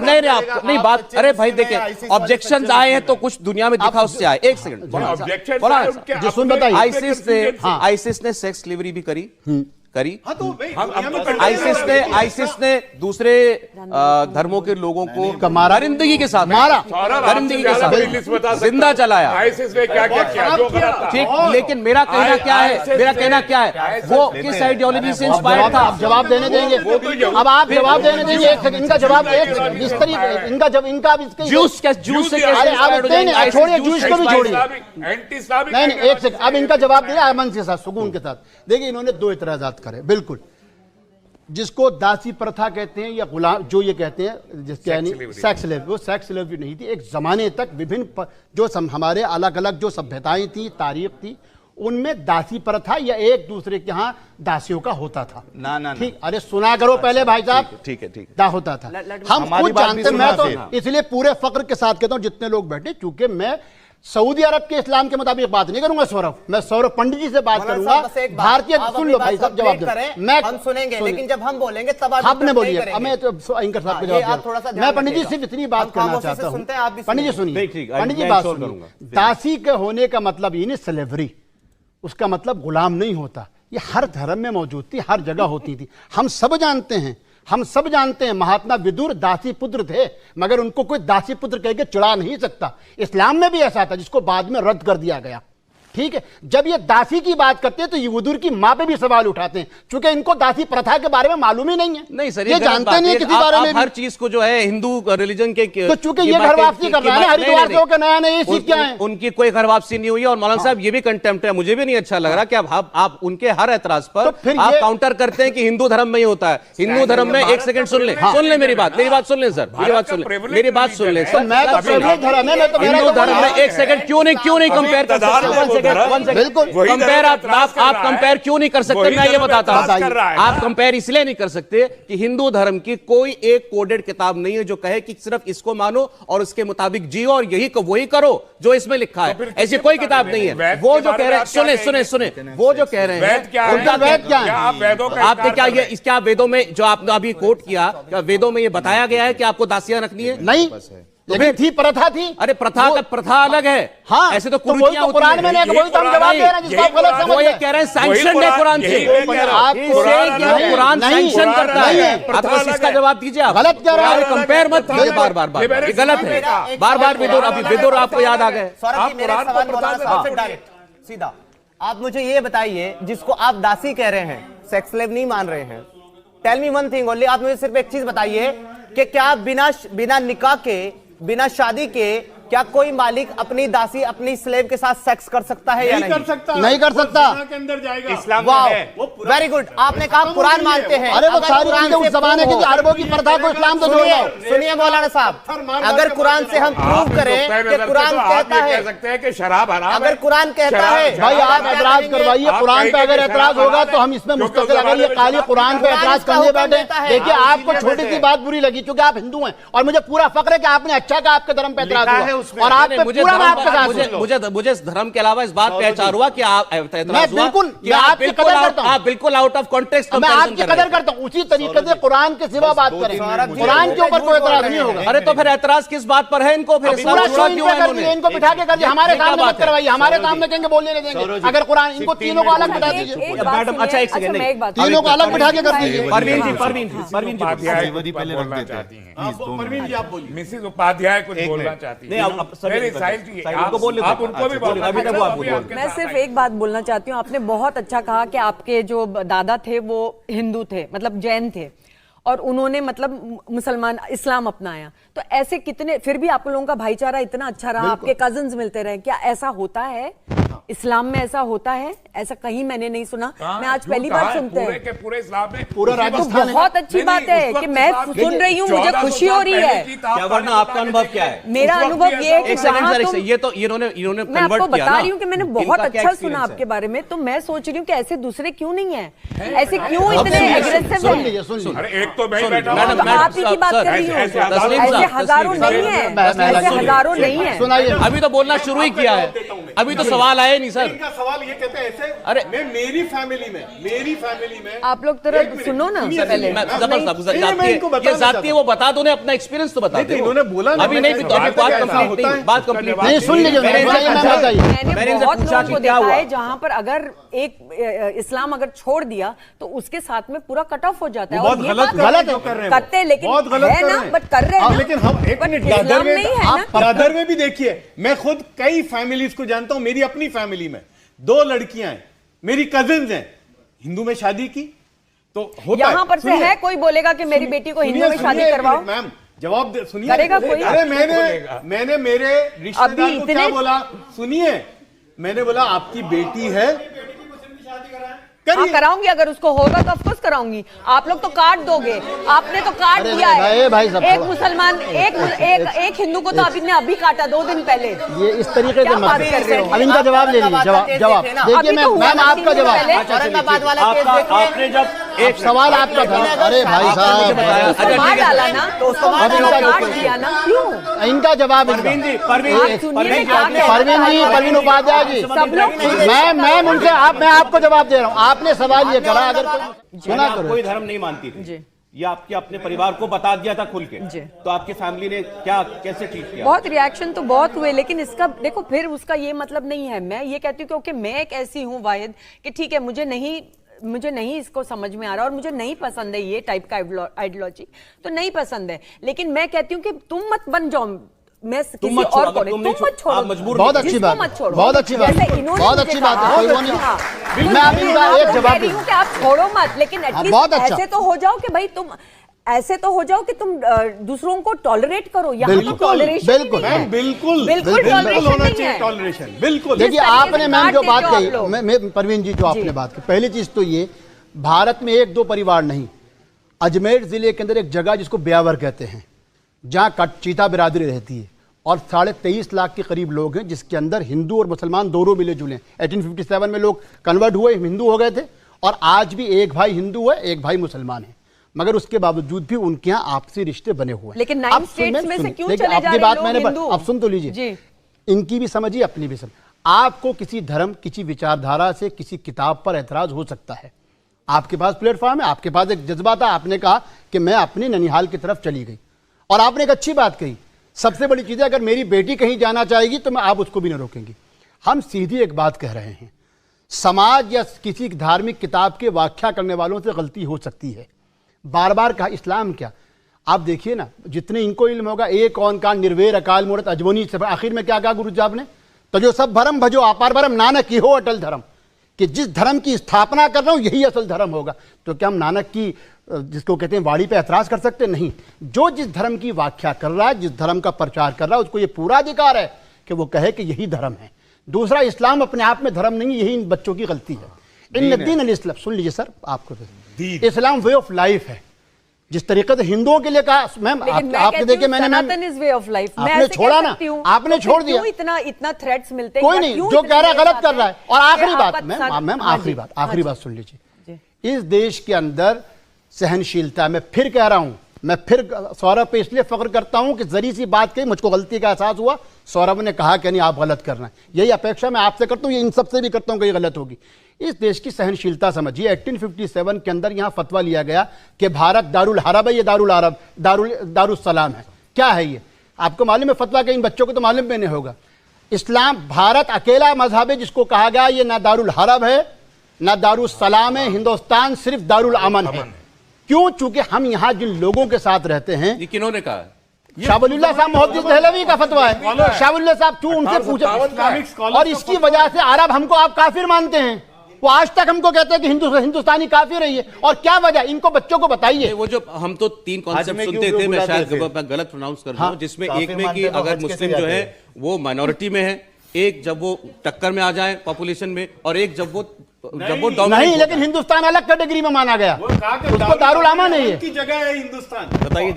नहीं आप नहीं बात, अरे भाई देखिए ऑब्जेक्शन आए हैं तो कुछ दुनिया में दिखा उससे आए। एक सेकंड, आईसिस ने सेक्स स्लेवरी भी करी। आईसिस ने दूसरे धर्मों के लोगों को दरिंदगी के साथ दरिंदगी के साथ जिंदा चलाया। आईसिस ने क्या क्या किया, जो करा था। ठीक, लेकिन मेरा कहना क्या है, वो किस आइडियोलॉजी से इंस्पायर्ड था? आप जवाब देने देंगे? अब आप जवाब देने देंगे? एक सेकंड, इनका जवाब इस तरीके इनका जूस से छोड़िए, जूस को भी छोड़िए, एंटी इस्लामिक। नहीं एक सेकंड, अब इनका जवाब दिया अमन के साथ, सुकून के साथ। देखिए इन्होंने दो इतराजात करे, बिल्कुल, जिसको दासी प्रथा कहते हैं या गुलाम जो ये कहते हैं, जिसके यानी सेक्स स्लेव, वो सेक्स स्लेव भी नहीं थी। एक जमाने तक विभिन्न जो हमारे अलग अलग जो सभ्यताएं थी, तारीख थी, उनमें दासी प्रथा या एक दूसरे के यहाँ दासियों का होता था। ना ठीक, अरे सुना करो पहले भाई साहब। ठीक दा होता था। हम खुद जानते, मैं तो इसलिए पूरे फक्र के साथ कहता हूं जितने लोग बैठे, चूंकि मैं सऊदी अरब के इस्लाम के मुताबिक बात नहीं करूंगा सौरभ, मैं सौरभ पंडित जी से बात करूंगा। भारतीय, सुन लो भाई साहब, जवाब दे, मैं हम सुनेंगे, लेकिन जब हम बोलेंगे तब आपने बोलिए। मैं तो एंकर साहब को जवाब, मैं पंडित जी सिर्फ इतनी बात करना चाहता हूँ। पंडित जी सुनिए, पंडित जी बात सुनिए। दासी के होने का मतलब ये नहीं स्लेवरी, उसका मतलब गुलाम नहीं होता। ये हर धर्म में मौजूद थी, हर जगह होती थी। हम सब जानते हैं महात्मा विदुर दासी पुत्र थे, मगर उनको कोई दासी पुत्र कह के चिढ़ा नहीं सकता। इस्लाम में भी ऐसा था, जिसको बाद में रद्द कर दिया गया। ठीक है, जब ये दासी की बात करते हैं तो ये विदुर की मां पे भी सवाल उठाते हैं, क्योंकि इनको दासी प्रथा के बारे में मालूम ही नहीं है। नहीं सर, ये जानते नहीं है किसी बारे में। हर चीज को जो है हिंदू रिलीजन के, तो चूंकि ये घर वापसी कर रहा है ना, हरिद्वार से होकर नया नया सीख क्या है? उनकी कोई घर वापसी नहीं हुई। और मौलाना साहब ये भी कंटेम्प्ट है, मुझे भी नहीं अच्छा लग रहा कि आप उनके हर एतराज पर आप काउंटर करते हैं कि हिंदू धर्म में ही होता है। हिंदू धर्म में, एक सेकंड सुन ले मेरी बात सुन ले सर, मेरी बात सुन ले सर। हिंदू धर्म में, एक सेकंड, क्यों नहीं कंपेयर कर सकते? कंपेयर आप कंपेयर क्यों नहीं कर सकते? मैं ये बताता हूं, आप कंपेयर इसलिए नहीं कर सकते कि हिंदू धर्म की कोई एक कोडेड किताब नहीं है जो कहे कि सिर्फ इसको मानो और उसके मुताबिक जियो और वही करो जो इसमें लिखा है। ऐसी कोई किताब नहीं है। वो जो कह रहे हैं, सुने, वो जो कह रहे हैं, उनका वेद क्या है? आपने क्या वेदों में जो आपने अभी कोट किया, क्या वेदों में ये बताया गया है कि आपको दासियां रखनी है? नहीं, लेकिन थी, प्रथा थी। अरे प्रथा अलग है। हाँ, ऐसे तो कुरान में नहीं, वही तो हम जवाब दे रहे हैं, जिसको आप गलत समझ रहे हैं। वो ये कह रहे हैं सैंक्शन है कुरान से, कुरान सैंक्शन करता है। आप बस इसका जवाब दीजिए। आप गलत कह रहे हैं, कंपेयर मत कीजिए बार-बार, ये गलत है। बार-बार विदुर आपको याद आ गए। सीधा आप मुझे ये बताइए, जिसको आप दासी कह रहे हैं, सेक्स स्लेव नहीं मान रहे हैं, tell me one thing only, आप मुझे सिर्फ एक चीज बताइए कि क्या बिना निकाह के, बिना शादी के, क्या कोई मालिक अपनी दासी, अपनी स्लेव के साथ सेक्स कर सकता है या नहीं? नहीं कर सकता। के अंदर जाएगा। इस्लाम वेरी गुड, आपने कहा कुरान मानते हैं। अरे वो सारी चीजें उस जमाने की अरबों की प्रथा को इस्लाम तो सुनिए मौलाना साहब, अगर कुरान से हम प्रूव करें कि कुरान कहता है, सकते हैं कि शराब हराम है, अगर कुरान कहता है, भाई आप एतराज करवाइए, कुरान पे अगर एतराज होगा तो हम इसमें मुस्तकिल, अगर ये खाली कुरान पे एतराज करने बैठे। देखिए आपको छोटी सी बात बुरी लगी क्योंकि आप हिंदू हैं, और मुझे पूरा फक्र है कि आपने अच्छा कहा, आपके धर्म पे एतराज हुआ, और आप मुझे धर्म के अलावा इस बात पे एतराज हुआ कि आप बिल्कुल आउट ऑफ कॉन्टेक्स्ट, मैं आपकी कदर करता हूं। उसी तरीके से कुरान के सिवा बात करें, कुरान के ऊपर कोई एतराज नहीं होगा। अरे तो फिर एतराज किस बात पर है? इनको फिर इनको बिठा के कर दिया, हमारे सामने मत करवाइए, हमारे सामने कहेंगे बोलने नहीं देंगे। अगर कुरान, इनको तीनों को अलग बिठा दीजिए मैडम। अच्छा एक सेकंड, तीनों को अलग बिठा के कर दीजिए। परवीन जी मिसेस उपाध्याय कुछ बोलना चाहती है। आप उनको भी बोलिए। मैं सिर्फ एक बात बोलना चाहती हूँ। आपने बहुत अच्छा कहा कि आपके जो दादा थे वो हिंदू थे, मतलब जैन थे, और उन्होंने मतलब मुसलमान इस्लाम अपनाया। तो ऐसे कितने, फिर भी आप लोगों का भाईचारा इतना अच्छा रहा, आपके कजिन्स मिलते रहे। क्या ऐसा होता है इस्लाम में? ऐसा होता है? ऐसा कहीं मैंने नहीं सुना, मैं आज पहली बार सुनते हैं। पूरे इस्लाम में पूरा राजस्थान, तो बहुत अच्छी बात है कि मैं सुन रही हूँ, मुझे खुशी हो रही है। क्या वरना आपका अनुभव क्या है? मेरा अनुभव ये है कि ये तो इन्होंने मैं आपको बता रही हूँ कि मैंने बहुत अच्छा सुना आपके बारे में, तो मैं सोच रही हूँ कि ऐसे दूसरे क्यों नहीं है, ऐसे क्यों इतने एग्रेसिव हैं? एक तो आप ही की बात कर रही हूँ, ऐसे हजारों नहीं है, ऐसे हजारों नहीं है। अभी तो बोलना शुरू ही किया है। अभी तो सवाल आए नहीं सर। इनका सवाल ये कहते हैं ऐसे, अरे मैं मेरी फैमिली में आप लोग जरा सुनो ना पहले। ये जाती है वो बता दो, अपना एक्सपीरियंस तो बता दो। इन्होंने बोला ना, अभी नहीं, बात कंप्लीट नहीं, सुन लीजिए, मैंने बहुत लोगों को देखा है जहां पर अगर एक इस्लाम अगर छोड़ दिया तो उसके साथ में पूरा कट ऑफ हो जाता है। बहुत और ये गलत बात कर रहे हैं, करते हैं, लेकिन बहुत गलत है कर ना, रहे हैं। बट कर रहे हैं ना। लेकिन हम एक But मिनट, इस्लाम दादर नहीं है ना। दादर में भी देखिए, मैं खुद कई फैमिलीज को जानता हूं। मेरी अपनी फैमिली में 2 लड़कियां हैं, मेरी कजिन्स हैं, हिंदू में शादी की तो होता यहाँ पर से है कोई बोलेगा कि मेरी बेटी को हिंदू में शादी करवाओ, मैम जवाब सुनिए। करेगा कोई? अरे मैंने मेरे रिश्तेदार को क्या बोला, सुनिए, मैंने बोला आपकी बेटी है, हाँ कराऊंगी, अगर उसको होगा तो ऑफकोर्स कराऊंगी। आप लोग तो काट दोगे, आपने तो काट दिया है। एक मुसलमान एक हिंदू को तो अभी काटा 2 दिन पहले। ये इस तरीके से मत कर रहे हो। अब इनका जवाब ले लीजिए, जवाब देखिए। मैम आपका जवाब, आपने जब एक सवाल आपका था। अरे भाई साहब, मार डाला ना तो उसको काट दिया ना, क्यों? इनका जवाब, परवीन उपाध्याय जी, सब लोग मैम उनसे मैं आपको जवाब दे रहा हूँ। आपने सवाल ये करा, अगर सुना करो, कोई धर्म नहीं मानती थी, ये आपके अपने परिवार को बता दिया था खुल के, तो आपकी फैमिली ने क्या कैसे ट्रीट किया? बहुत रिएक्शन तो बहुत हुए, लेकिन इसका देखो फिर उसका ये मतलब नहीं है। मैं ये कहती हूँ क्योंकि मैं एक ऐसी हूँ वाहिद कि ठीक है, मुझे नहीं इसको समझ में आ रहा और मुझे नहीं पसंद है ये टाइप का आइडियोलॉजी, तो नहीं पसंद है। लेकिन मैं कहती हूँ कि तुम मत बन जाओ, मैं किसी और को तुम मत छोड़ो। बहुत अच्छी बात, बहुत अच्छी बात, बहुत अच्छी बात है। कोई वो नहीं, मैं आप इनका एक जवाब दूं कि आप छोड़ो मत, लेकिन एटलीस्ट ऐसे तो हो जाओ कि भाई तुम ऐसे तो हो जाओ कि तुम दूसरों को टॉलरेट करो। यहाँ तो टॉलरेशन बिल्कुल होना चाहिए, टॉलरेशन बिल्कुल। देखिए आपने मैम जो बात कही, परवीन जी जो आपने बात की, पहली चीज तो ये, भारत में 1-2 परिवार नहीं, अजमेर जिले के अंदर एक जगह जिसको ब्यावर कहते हैं, जहां चीता बिरादरी रहती है और 23.5 लाख के करीब लोग हैं, जिसके अंदर हिंदू और मुसलमान दोनों मिले जुले हैं। 1857 में लोग कन्वर्ट हुए, हिंदू हो गए थे, और आज भी एक भाई हिंदू है, एक भाई मुसलमान है, मगर उसके बावजूद भी उनके यहाँ आपसी रिश्ते बने हुए हैं। लेकिन 9 स्टेट्स में से क्यों चले जा रहे हैं लोग हिंदू? अब सुन तो लीजिए, इनकी भी समझिए, अपनी भी समझ। आपको किसी धर्म, किसी विचारधारा से, किसी किताब पर एतराज हो सकता है, आपके पास प्लेटफॉर्म है, आपके पास एक जज्बा था, आपने कहा कि मैं अपनी ननिहाल की तरफ चली गई, और आपने एक अच्छी बात कही। सबसे बड़ी चीज है, अगर मेरी बेटी कहीं जाना चाहेगी तो मैं आप उसको भी न रोकेंगी। हम सीधी एक बात कह रहे हैं, समाज या किसी धार्मिक किताब के व्याख्या करने वालों से गलती हो सकती है। बार बार कहा इस्लाम क्या, आप देखिए ना, जितने इनको इल्म होगा, एक कौन कान निर्वेर अकाल मूरत अजमोनी, आखिर में क्या कहा गुरु साहब ने, तो जो सब भरम भजो अपार भरम, नानक की हो अटल धर्म, कि जिस धर्म की स्थापना कर रहा हूं यही असल धर्म होगा। तो क्या हम नानक की, जिसको कहते हैं वाणी पे ऐतराज कर सकते? नहीं। जो जिस धर्म की व्याख्या कर रहा है, जिस धर्म का प्रचार कर रहा है, उसको ये पूरा अधिकार है कि वो कहे कि यही धर्म है। दूसरा, इस्लाम अपने आप में धर्म नहीं, यही इन बच्चों की गलती है। इन दीन अल इस्लाम, सुन लीजिए सर, आपको इस्लाम वे ऑफ लाइफ है, जिस तरीके से हिंदुओं के लिए कहा। मैम आपने देखे, मैंने वे ऑफ लाइफ आपने छोड़ा ना, आपने छोड़ दिया, इतना थ्रेट्स मिलते, कोई नहीं, जो कह रहा है गलत कर रहा है। और आखिरी बात, मैम आखिरी बात सुन लीजिए, इस देश के अंदर सहनशीलता, मैं फिर कह रहा हूं, मैं फिर सौरभ पे इसलिए फख्र करता हूं कि जरी सी बात कही, मुझको गलती का एहसास हुआ, सौरभ ने कहा कि नहीं आप गलत कर रहे हैं, यही अपेक्षा मैं आपसे करता हूं, ये इन सबसे भी करता हूं कि ये गलत होगी। इस देश की सहनशीलता समझिए। 1857 के अंदर यहां फतवा लिया गया कि भारत दारुल हरब है, ये दारुल अरब, दारुल सलाम है। क्या है ये? आपको मालूम है फतवा के? इन बच्चों को तो मालूम भी नहीं होगा। इस्लाम, भारत अकेला मजहब है जिसको कहा गया ये ना दारुल हरब है ना दारुल सलाम है, हिंदुस्तान सिर्फ दारुल अमन है। क्यों? चूंकि हम यहाँ जिन लोगों के साथ रहते हैं, ये किन्होंने कहा? शाहबुल्लाह साहब मोहद्दिस दहलवी का फतवा है। शाहबुल्लाह साहब क्यों उनसे पूछे? और इसकी वजह से अरब हमको आप काफिर मानते हैं, वो आज तक हमको कहते हैं कि हिंदुस्तानी काफिर है ये। और क्या वजह? इनको बच्चों को बताइए। वो जो हम तो 3 कॉन्सेप्ट सुनते थे, मैं शायद गलत प्रोनाउंस कर रहा हूं, जिसमें एक में कि अगर मुस्लिम जो है वो माइनॉरिटी में है, एक जब वो टक्कर में आ जाए पॉपुलेशन में, और एक जब वो नहीं, लेकिन हिंदुस्तान अलग कैटेगरी में माना गया, उसको दारुल अमन है, ये जगह है हिंदुस्तान। बताइए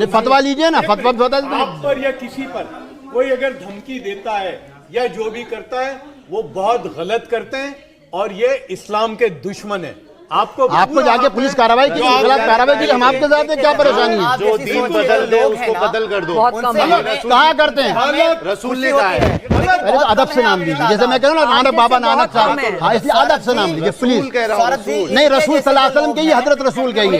फतवा लीजिए ना, फतवा आप पर या किसी पर कोई अगर धमकी देता है या जो भी करता है वो बहुत गलत करते हैं, और ये इस्लाम के दुश्मन है। आपको जाके पुलिस कार्रवाई की खिलाफ कार्रवाई की, हम आपके साथ हैं, क्या परेशानी है? जो दीन बदल दे उसको बदल कर दो। बहुत कम है। कहाँ करते हैं? रसूल ने कहा है। अरे तो अदब से नाम लीजिए, जैसे मैं कह रहा हूँ ना नानक बाबा नानक साहब, हाँ इसलिए अदब से नाम लीजिए प्लीज। कह रहा हूँ रसूल। नहीं, रसूल सल्लल्लाहु अलैहि वसल्लम कहिए, हजरत रसूल कहिए।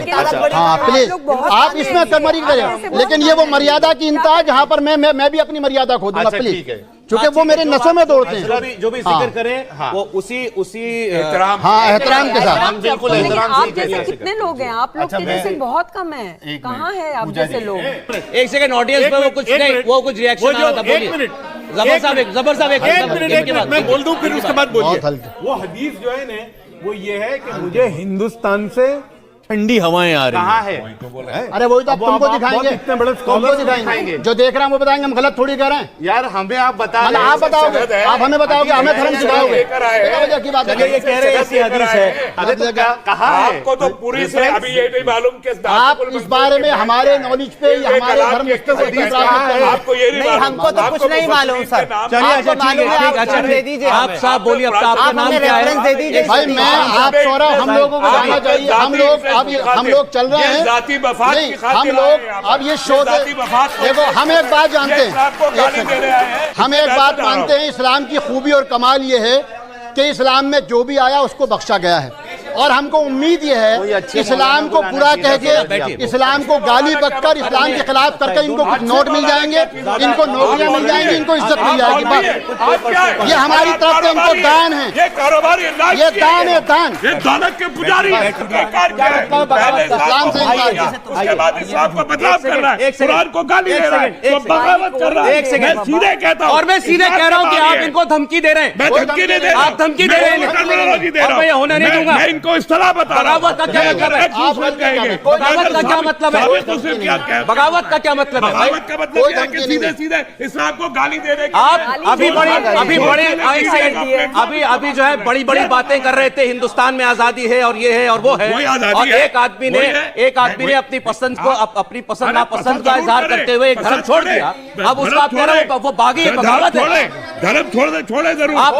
हाँ प्लीज, आप इसमें कमरी करें, लेकिन ये वो मर्यादा की इंतहा है जहाँ पर मैं भी अपनी मर्यादा खो दूंगा अच्छा, प्लीज, ठीक है। क्योंकि वो मेरे नसों में दौड़ते हैं। जो भी जिक्र करें वो उसी एहतराम हाँ एहतराम के साथ। हम बिल्कुल लेकिन एहतराम आप से जैसे करिए। कितने लोग हैं? आप लोग के जैसे बहुत कम है। कहाँ है आप जैसे लोग? एक सेकंड, ऑडियंस में वो कुछ नहीं, वो कुछ रिएक्शन आ रहा था, बोलिए। जबर साहब एक मिनट मैं बोल दूं, फिर उसके बाद बहुत बोलिए। हल्के। वो हदीस जो है ना, वो ये है कि मुझे हिंदुस्तान से ठंडी हवाएं आ रही कहाँ है? अरे वही तो अब तुमको दिखाएंगे, इतने बड़े तुमको दिखाएंगे, जो देख रहे हैं वो बताएंगे, हम गलत थोड़ी कह रहे हैं। यार हमें आप बता मतलब आप बताओगे, आप हमें बताओगे, हमें धर्म सिखाओगे, क्या वजह की बात है? ये कह रहे हैं ऐसी हदीस है। अरे तो कहाँ है? आपको तो पूरी से अभी ये नहीं मालूम कि आप इस बारे में हमारे नॉलेज पे या हमारे धर्म पे कोई हदीस प्राप्त कहाँ है? करें। आपको ये नहीं नहीं, मालूम। हमको तो कुछ आपको नहीं मालूम सर। चलिए अच्छा आपको मालूम ठीक है, है, आप अच्छा हमें दे दीजिए, आप हमें। साहब बोलिए, अब आपका आप नाम हमें क्या रेफरेंस दे है? दीजिए। भाई मैं आप सौरभ, हम लोगों को जाना चाहिए, हम लोग चल रहे हैं। जाती मफाद नहीं, की खातिर हम आए लोग हैं आप। अब ये शो जाती मफाद को- देखो, हम एक बात जानते ये इस्लाम को गाली हैं, दे रहे हैं। हम एक बात मानते हैं, इस्लाम की खूबी और कमाल ये है कि इस्लाम में जो भी आया उसको बख्शा गया है, और हमको उम्मीद ये है कि इस्लाम को बुरा कह के, इस्लाम को गाली बककर, इस्लाम के खिलाफ करके इनको कुछ नोट मिल जाएंगे, इनको नौकरियां मिल जाएंगी, इनको इज्जत मिल जाएगी। बस ये हमारी तरफ से इनको दान है, ये कारोबार ये दान है, दान। ये दानव के पुजारी हैं। बेकार क्या है? पहले इस्लाम से इनकार किया। उसके बाद इस्लाम को बदलाव कर रहा है, एक सेकंड, कुरान को गाली एक दे रहा है, सेकंड, तो बगावत कर रहा है। एक सेकंड। मैं सीधे कहता हूँ, और मैं सीधे कह रहा हूँ कि इस्लाम आप का इनको धमकी दे रहे हैं। मैं धमकी नहीं दे रहा। आप धमकी दे रहे हैं। मैं टर्मिनोलॉजी दे और रहा मैं ये हूँ। होने नहीं दूंगा। मैं इनको इस्तेलाह बता रहा हूँ। बगावत का क्या मतलब है? आप गलत कहेंगे। बगावत का क्या मतलब है? साबित मुस्लिम क्या कहते हैं? बगावत का क्या मतलब है? बगावत का मतलब कोई यह है धमकी कि नहीं सीधे है। सीधे इस्लाम को गाली दे रहे। आप अभी जो है बड़ी बड़ी बातें कर रहे थे, हिंदुस्तान में आजादी है और ये है और वो है, वही आजादी और है। एक आदमी वही है। ने अपनी पसंद को, अपनी पसंद अरे नापसंद पसंद का जरूर इजहार करे, करते हुए एक धर्म पसंद छोड़ करे। दिया। अब धर्म उसका आप कह रहे हो वो बागी है, बगावत है। धर्म छोड़े जरूर। आप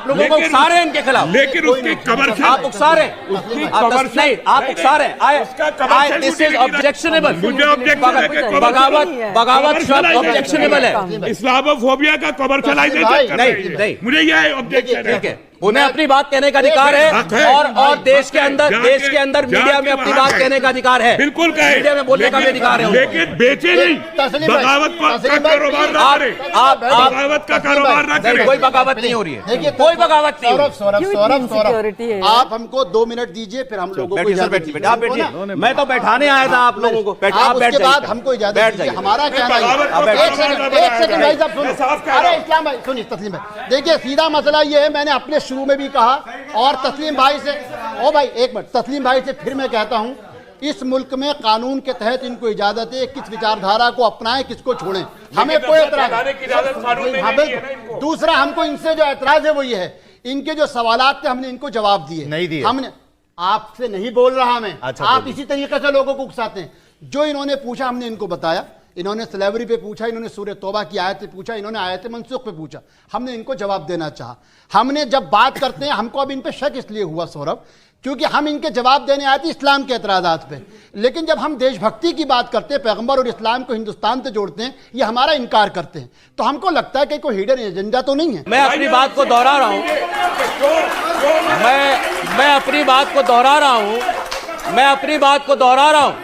लोगों को उकसा रहे हैं इनके खिलाफ, लेकिन उसकी कमर्शियल आप उकसा रहे हैं, उसकी आप नहीं, आप उकसा रहे हैं। उसका commercial this is utility objectionable. मुझे objection है कि बगावत शब्द ऑब्जेक्शनेबल है। इस्लामोफोबिया का कमर्शलाइजेशन कर रही है। नहीं। मुझे यह ऑब्जेक्शन ठीक है, उन्हें अपनी बात कहने का अधिकार हक है, है। और देश के अंदर मीडिया में अपनी बात कहने का अधिकार है। बिल्कुल कहे, मीडिया में बोलने का भी अधिकार है। लेकिन बेचे नहीं, तस्लीम भाई, बगावत का तस्लीम भाई, कारोबार ना आप करे, आप बगावत का कारोबार ना करे। कोई बगावत नहीं हो रही है, देखिए, कोई बगावत नहीं हो रही। insecurity है यार? आप हमको 2 मिनट दीजिए, फिर हम लोगों को बैठिए सर, इजाजत बैठिए, दीजिए। आप बैठिए। मैं तो बैठाने आया था आप लोगों को। आप बैठ उसके बाद जाइए। हमको इजाजत बैठ दीजिए। जाइए। हमारा कहना है, बगावत को एक सेकंड भाई साहब मैं साफ कह सुनिए। रहा अरे हूं। इस्लाम भाई सुनिए, तस्लीम भाई देखिए, सीधा मसला ये है, मैंने अपने शुरू में भी कहा, और तस्लीम भाई से, ओ भाई एक मिनट, तस्लीम भाई से फिर मैं कहता हूं, इस मुल्क में कानून के तहत इनको इजाजत है, किस विचारधारा को अपनाएं, किसको छोड़ें, हमें कोई एतराज लगाने की इजाजत कानून में हाँ, नहीं है ना बिल्कुल। इनको। दूसरा, हमको इनसे जो एतराज है वो ये है, इनके जो सवालात थे हमने इनको जवाब दिए नहीं दिए। हमने, आपसे नहीं बोल रहा मैं, अच्छा, आप बोलिए। इसी तरीके से लोगों को उकसाते हैं। जो इन्होंने पूछा हमने इनको बताया, इन्होंने स्लेवरी पे पूछा, इन्होंने सूरह तौबा की आयत पे पूछा, इन्होंने आयत मनसूख पे पूछा, हमने इनको जवाब देना चाहा। हमने जब बात करते हैं, हमको अब इन पे शक इसलिए हुआ सौरभ, क्योंकि हम इनके जवाब देने आए थे इस्लाम के एतराज़ात पे, लेकिन जब हम देशभक्ति की बात करते हैं, पैगंबर और इस्लाम को हिंदुस्तान से जोड़ते हैं, ये हमारा इनकार करते हैं, तो हमको लगता है कि कोई हिडन एजेंडा तो नहीं है। मैं अपनी बात को दोहरा रहा हूं, मैं अपनी बात को दोहरा रहा हूं, मैं अपनी बात को दोहरा रहा हूं।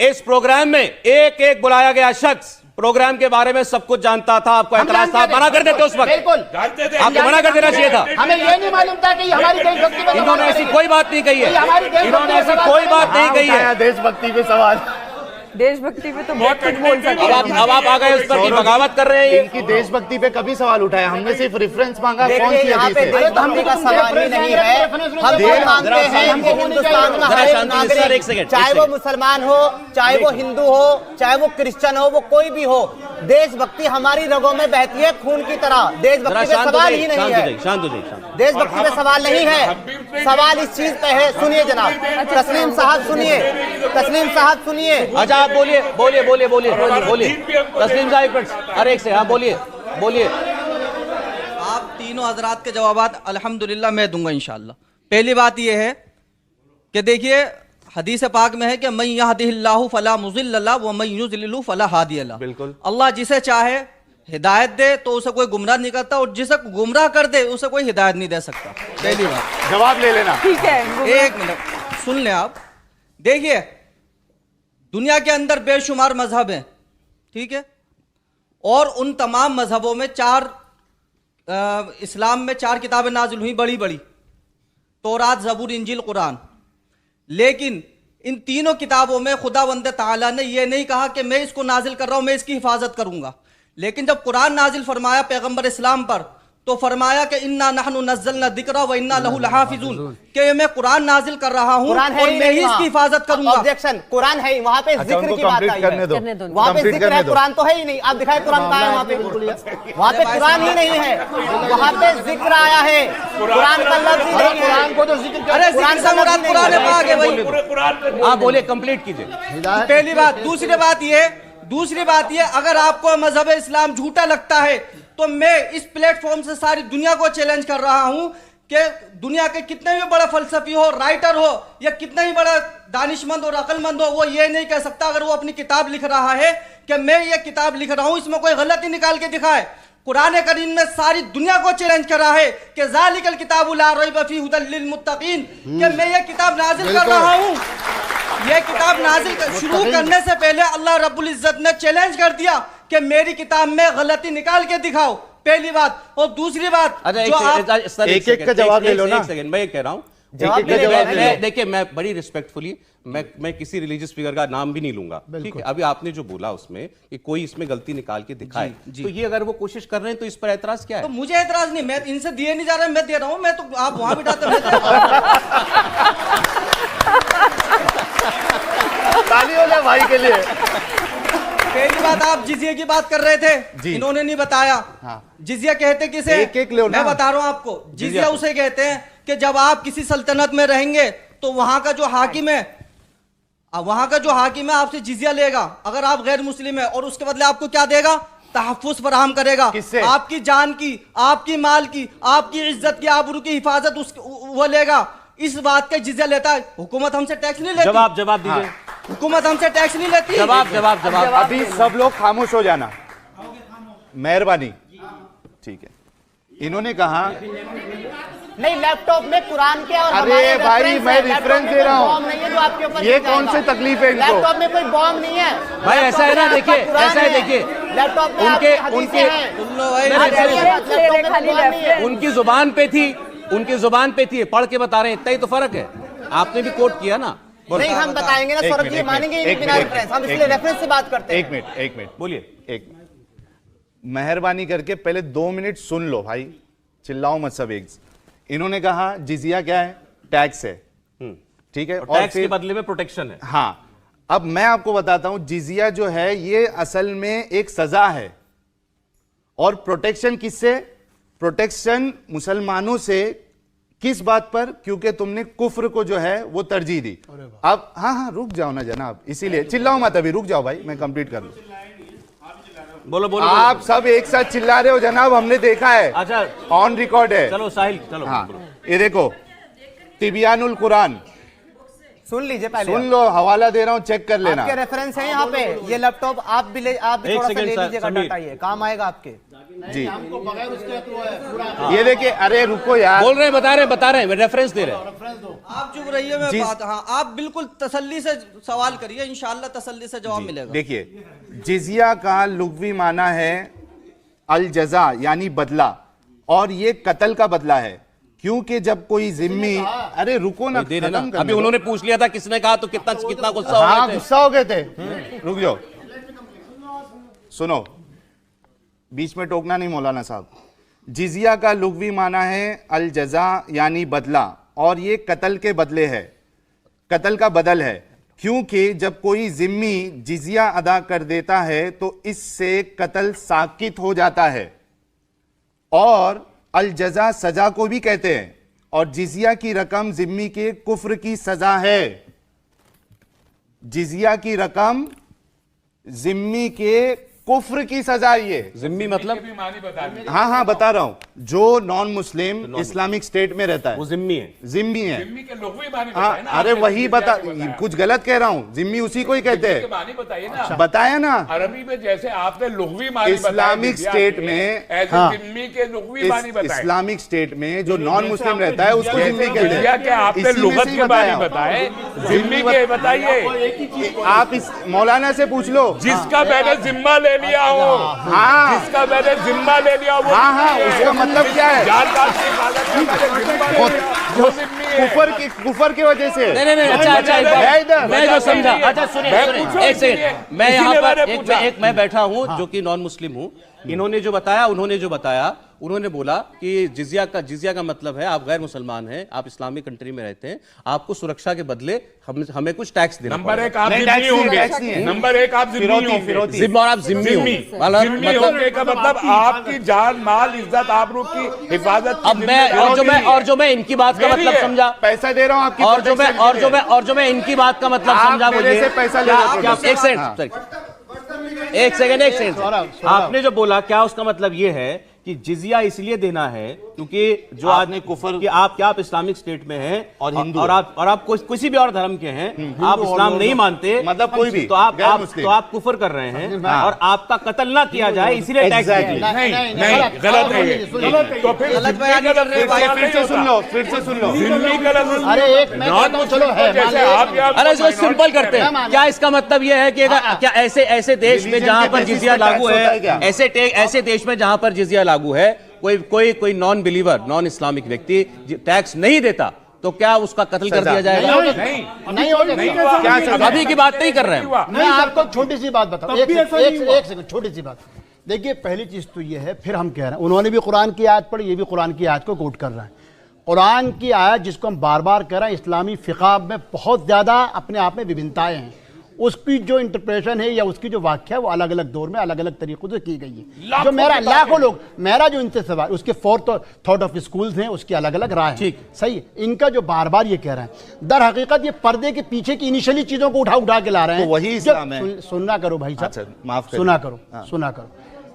इस प्रोग्राम में एक एक बुलाया गया शख्स प्रोग्राम के बारे में सब कुछ जानता था। आपको एतराज था, मना कर देते उस वक्त, बिल्कुल, जानते थे। आपको मना कर देना चाहिए था। हमें ये नहीं मालूम था कि ये हमारी देशभक्ति पे इन्होंने ऐसी कोई बात नहीं कही ये हमारी है, देशभक्ति इन्होंने पे ऐसी सवाल कोई बात नहीं कही है। देशभक्ति पे सवाल, देशभक्ति पे तो बहुत कुछ बोल सकते हैं। अब आप आ गए उस पर कि बगावत कर रहे हैं। इनकी देशभक्ति पे कभी सवाल उठाया हमने? सिर्फ रेफरेंस मांगा, कौन देखिए, सी यहाँ हदीस पे है? देशभक्ति का सवाल ही नहीं है। हम ये मानते हैं कि हिंदुस्तान में जरा हर एक शांति से सर, एक सेकंड, नागरिक, चाहे वो मुसलमान हो, चाहे वो हिंदू हो, चाहे वो क्रिश्चियन हो, वो कोई भी हो, देशभक्ति हमारी रगों में बहती है खून की तरह। देशभक्ति पे सवाल ही नहीं है, शांत हो जाइए। देशभक्ति पे सवाल नहीं है। सवाल इस चीज पे है, सुनिए जनाब, तस्लीम साहब सुनिए, तस्लीम साहब सुनिए। अच्छा आप बोलिए बोलिए बोलिए बोलिए बोलिए तस्लीम साहब एक मिनट, अरे एक से, हाँ बोलिए बोलिए। आप तीनों हजरात के जवाबात अल्हम्दुलिल्लाह मैं दूंगा इंशाल्लाह। पहली बात यह है कि देखिए हदीस पाक में है कि मैं यहदिहिल्लाहु फला मुज़िल्ल लहु व मैं युज़लिलहु फला हादिय लहु। बिल्कुल। अल्लाह जिसे चाहे हिदायत दे तो उसे कोई गुमराह नहीं करता, और जिसे गुमराह कर दे उसे कोई हिदायत नहीं दे सकता। पहली बात। जवाब ले लेना। ठीक है, एक मिनट सुन लें आप। देखिए दुनिया के अंदर बेशुमार मजहब हैं, ठीक है, और उन तमाम मजहबों में इस्लाम में 4 किताबें नाजिल हुई बड़ी बड़ी, तौरात, ज़बूर, इंजील, कुरान। लेकिन इन तीनों किताबों में खुदावंद ताला ने यह नहीं कहा कि मैं इसको नाजिल कर रहा हूं, मैं इसकी हिफाजत करूंगा। लेकिन जब कुरान नाजिल फरमाया पैगंबर इस्लाम पर, तो फरमाया कि इन्ना नहनु नज़्ज़लना ज़िक्रा व इन्ना लहु लहाफ़िज़ून, कि मैं कुरान नाजिल कर रहा हूं और मैं ही इसकी हिफाजत करूंगा। ऑब्जेक्शन, कुरान है वहां पे जिक्र की बात आई है, वहां पे जिक्र है, कुरान तो है ही नहीं। आप दिखाए कुरान कहां है वहां पे? वहां पे कुरान ही नहीं है, वहां पे जिक्र आया है, कुरान का लफ्ज ही नहीं है। कुरान को तो जिक्र अरे कुरान का मुराद कुरान है, पाक है भाई। आप बोले, कंप्लीट कीजिए। पहली बात। दूसरी बात ये अगर आपको मजहब इस्लाम झूठा लगता है तो मैं इस प्लेटफॉर्म से सारी दुनिया को चैलेंज कर रहा हूं कि दुनिया के कितने भी बड़ा फलसफी हो, राइटर हो, या कितना ही बड़ा दानिशमंद और अक्लमंद हो, वो ये नहीं कह सकता अगर वो अपनी किताब लिख रहा है कि मैं ये किताब लिख रहा हूं इसमें कोई गलती निकाल के दिखाए। कुरान करीम में सारी दुनिया को चैलेंज कर रहा है कि ज़ालिकल किताबु ला रैब फीहि हुदल लिल मुत्तकीन, कि मैं ये किताब नाजिल कर रहा हूं। ये किताब नाजिल शुरू करने से पहले अल्लाह रब्बुल इज्जत ने चैलेंज कर दिया कि मेरी किताब में गलती निकाल के दिखाओ, पहली बात। और दूसरी बात, एक का जवाब ले लो ना। एक सेकंड, मैं ये कह रहा हूं, देखिए मैं बड़ी रिस्पेक्टफुली मैं किसी रिलीजियस फिगर का नाम भी नहीं लूंगा, ठीक है। अभी आपने जो बोला उसमें कि कोई इसमें गलती निकाल के दिखाए, तो ये अगर वो कोशिश कर रहे हैं तो इस पर एतराज क्या है? तो मुझे एतराज नहीं, मैं इनसे दिए नहीं जा रहा, मैं दे रहा हूं, मैं तो आप वहां बिठाते ताली हो जाए भाई के लिए। पहली बात, आप जिजिया की बात कर रहे थे, इन्होंने नहीं बताया। जिजिया कहते किसे? एक लो ना। मैं बता रहा हूं आपको, जिजिया उसे कहते हैं कि जब आप किसी सल्तनत में रहेंगे तो वहां का जो हाकिम है आपसे जिजिया लेगा अगर आप गैर मुस्लिम है, और उसके बदले आपको क्या देगा? तहफ्फुज़ फराहम करेगा। किससे? आपकी जान की, आपकी माल की, आपकी इज्जत की, आबरू की हिफाजत वो लेगा। इस बात का जिजिया लेता है। हुकूमत हमसे टैक्स नहीं लेती। जवाब दीजिए। हुकूमत हमसे टैक्स नहीं लेती। जवाब। अभी सब लोग खामोश हो जाना, मेहरबानी। ठीक है, इन्होंने कहा नहीं, लैपटॉप में कुरान के और अरे भाई मैं रेफरेंस दे रहा हूँ, नहीं है जो आपके ऊपर ये कौन सी तकलीफ है इनको? लैपटॉप में कोई बॉम्ब नहीं है भाई, ऐसा है ना, देखिए ऐसा है, देखिए लैपटॉप में उनकी जुबान पे थी, पढ़ के बता रहे हैं, इतना ही तो फर्क है। आपने भी कोट किया ना। नहीं, हम बताएंगे ना सौरभ जी, मानेंगे ही नहीं बिना रेफरेंस, हम इसलिए रेफरेंस से बात करते हैं। एक मिनट बोलिए। एक मेहरबानी करके पहले 2 मिनट सुन लो भाई, चिल्लाओ मत सब एक। इन्होंने कहा जिजिया क्या है? टैक्स है, ठीक है, और टैक्स के बदले में प्रोटेक्शन है। हाँ, अब मैं आपको बताता हूं, जिजिया जो है ये असल में एक सजा है, और प्रोटेक्शन किससे? प्रोटेक्शन मुसलमानों से। किस बात पर? क्योंकि तुमने कुफ्र को जो है वो तरजीह दी। अब हाँ रुक जाओ ना जनाब, इसीलिए चिल्लाओ मत, अभी रुक जाओ भाई, मैं कंप्लीट कर लूं। बोलो। आप सब एक साथ चिल्ला रहे हो जनाब, हमने देखा है। अच्छा, ऑन रिकॉर्ड है। चलो साहिल, चलो। हाँ, ये देखो तिबियानुल कुरान, सुन लीजिए पहले, सुन लो, हवाला दे रहा हूं, चेक कर लेना। आपके रेफरेंस है यहाँ पे। ये लैपटॉप आप भी थोड़ा सा ले लीजिएगा, डाटा ये काम आएगा आपके जी। ये देखिए, अरे रुको यार, बोल रहे हैं, बता रहे हैं, रेफरेंस दे रहे हैं। आप चुप रहिए, मैं बात। हाँ, आप बिल्कुल तसल्ली से सवाल करिए, इंशाल्लाह तसल्ली से जवाब मिलेगा। देखिए, जिजिया का लुग़वी माना है अल जज़ा, यानी बदला, और ये कत्ल का बदला है। क्योंकि जब कोई जिम्मी, अरे रुको ना, अभी उन्होंने पूछ लिया था किसने कहा, तो कितना गुस्सा हो गए थे। गुस्सा हो गए थे। रुक जाओ, सुनो, बीच में टोकना नहीं मौलाना साहब। जिजिया का लुग़वी माना है अल जज़ा, यानी बदला, और ये कत्ल के बदले है, कत्ल का बदल है। क्योंकि जब कोई जिम्मी जिजिया अदा कर देता है तो इससे कत्ल साकित हो जाता है। और अल जज़ा सजा को भी कहते हैं, और जिजिया की रकम जिम्मी के कुफ्र की सजा है। जिजिया की रकम जिम्मी के कुफ्र की सजा ये। जिम्मी मतलब भी मानी बता दी। हाँ हाँ बता रहा हूँ, जो नॉन मुस्लिम इस्लामिक स्टेट में रहता है वो जिम्मी है। जिम्मी है। जिम्मी के लुग़वी मानी हाँ बताए ना। अरे आपने वही बता, जिम्मी क्या कुछ गलत कह रहा हूँ, जिम्मी उसी को ही कहते के हैं। मानी बताइए ना। बताया ना, अरबी में जैसे आपने लुग़वी मानी इस्लामिक स्टेट में जिम्मी के लुग़वी मानी बताए। इस्लामिक स्टेट में जो नॉन मुस्लिम रहता है उसको जिम्मी कहते जिजिया हैं। के आपने इसी में लुगत से ही के बारे बताया। बताए, जिम्मी के बताइए। आप इस मौलाना से पूछ लो। जिसका मैंने जिम्मा ले लिया हो, हाँ जिसका मैंने जिम्मा ले लिया वो हाँ हाँ, उसका मतलब क्या है? जानदार की हिफाजत का मैंने जिम्मा ले लिया, वो जिम्मी है। कुफर की वजह से। नहीं, अच्छा एक है बात इधर। मैं जो समझा, अच्छा सुनिए एक सेकंड, मैं यहाँ पर पूछा। एक मैं बैठा हूँ जो कि नॉन मुस्लिम हूँ। उन्होंने जो बताया उन्होंने बोला कि जिजिया का मतलब है आप गैर मुसलमान हैं, आप इस्लामिक कंट्री में रहते हैं, आपको सुरक्षा के बदले हमें कुछ टैक्स देना नंबर पड़ेगा। एक आप नहीं, जिम्मी टैक्स नहीं होंगे, है। नंबर एक आप जिम्मी होंगे। जिम्मी और आप जिम्मी होंगे। जिम्मी होने का मतलब आपकी जान माल इज्जत आबरू की हिफाजत की अब मैं और जो मैं इनकी बात का मतलब समझा, पैसा दे रहा हूँ आपकी और जो मैं इनकी बात का मतलब आप समझा मेरे मुझे से पैसा ले रहे हो क्या- प्रोटेक्शन। एक सेकंड आपने जो बोला क्या उसका मतलब ये है कि जिजिया इसलिए देना है क्योंकि जो आपने आज कुफर कि आप इस्लामिक स्टेट में हैं और हिंदू और आप किसी भी और धर्म के हैं, आप इस्लाम नहीं मानते, मतलब कोई भी तो आप कुफर कर रहे हैं और आपका कत्ल ना किया जाए इसलिए टैक्स Exactly. नहीं गलत है ये। तो फिर गलत बयानी कर रहे हैं भाई। फिर से सुन लो, फिर से सुन लो। जिम्मी गलत। अरे एक मैं कहता हूं, चलो है मान जैसे लो। आप यहाँ अरे इसको सिंपल करते मैं हैं, मान क्या इसका मतलब यह है कि अगर क्या ऐसे देश में Religion जहां के पर basis जिजिया पे लागू tax होता है है, क्या? ऐसे देश में जहां पर जिजिया लागू है, कोई नॉन बिलीवर, नॉन इस्लामिक व्यक्ति टैक्स नहीं देता तो क्या उसका कत्ल कर दिया जाएगा? नहीं होगा। क्या चल रहा है? अभी की बात नहीं कर रहे हैं। मैं आपको छोटी सी बात बताऊं, एक सेकंड, छोटी सी बात। देखिए पहली चीज तो ये है, फिर हम कह रहे हैं उन्होंने भी कुरान की आयत पढ़ी, ये भी कुरान की आयत को कोट कर रहे हैं। कुरान की आयत जिसको हम बार बार कह रहे हैं, इस्लामी फिक़ा में बहुत ज्यादा अपने आप में विभिन्नताएं हैं। उसकी जो इंटरप्रेशन है या उसकी जो व्याख्या वो अलग अलग दौर में अलग अलग तरीकों से की गई है। जो लाखों लोग मेरा जो इनसे सवाल, उसके फोर्थ थॉट ऑफ स्कूल्स हैं, उसकी अलग अलग राय है। ठीक सही है। इनका जो बार बार ये कह रहे हैं, दर हकीकत ये पर्दे के पीछे की इनिशियली चीजों को उठा के ला रहे हैं। तो वही इस्लाम है। सुनना करो भाई साहब, अच्छा, माफ करिए। सुना करो।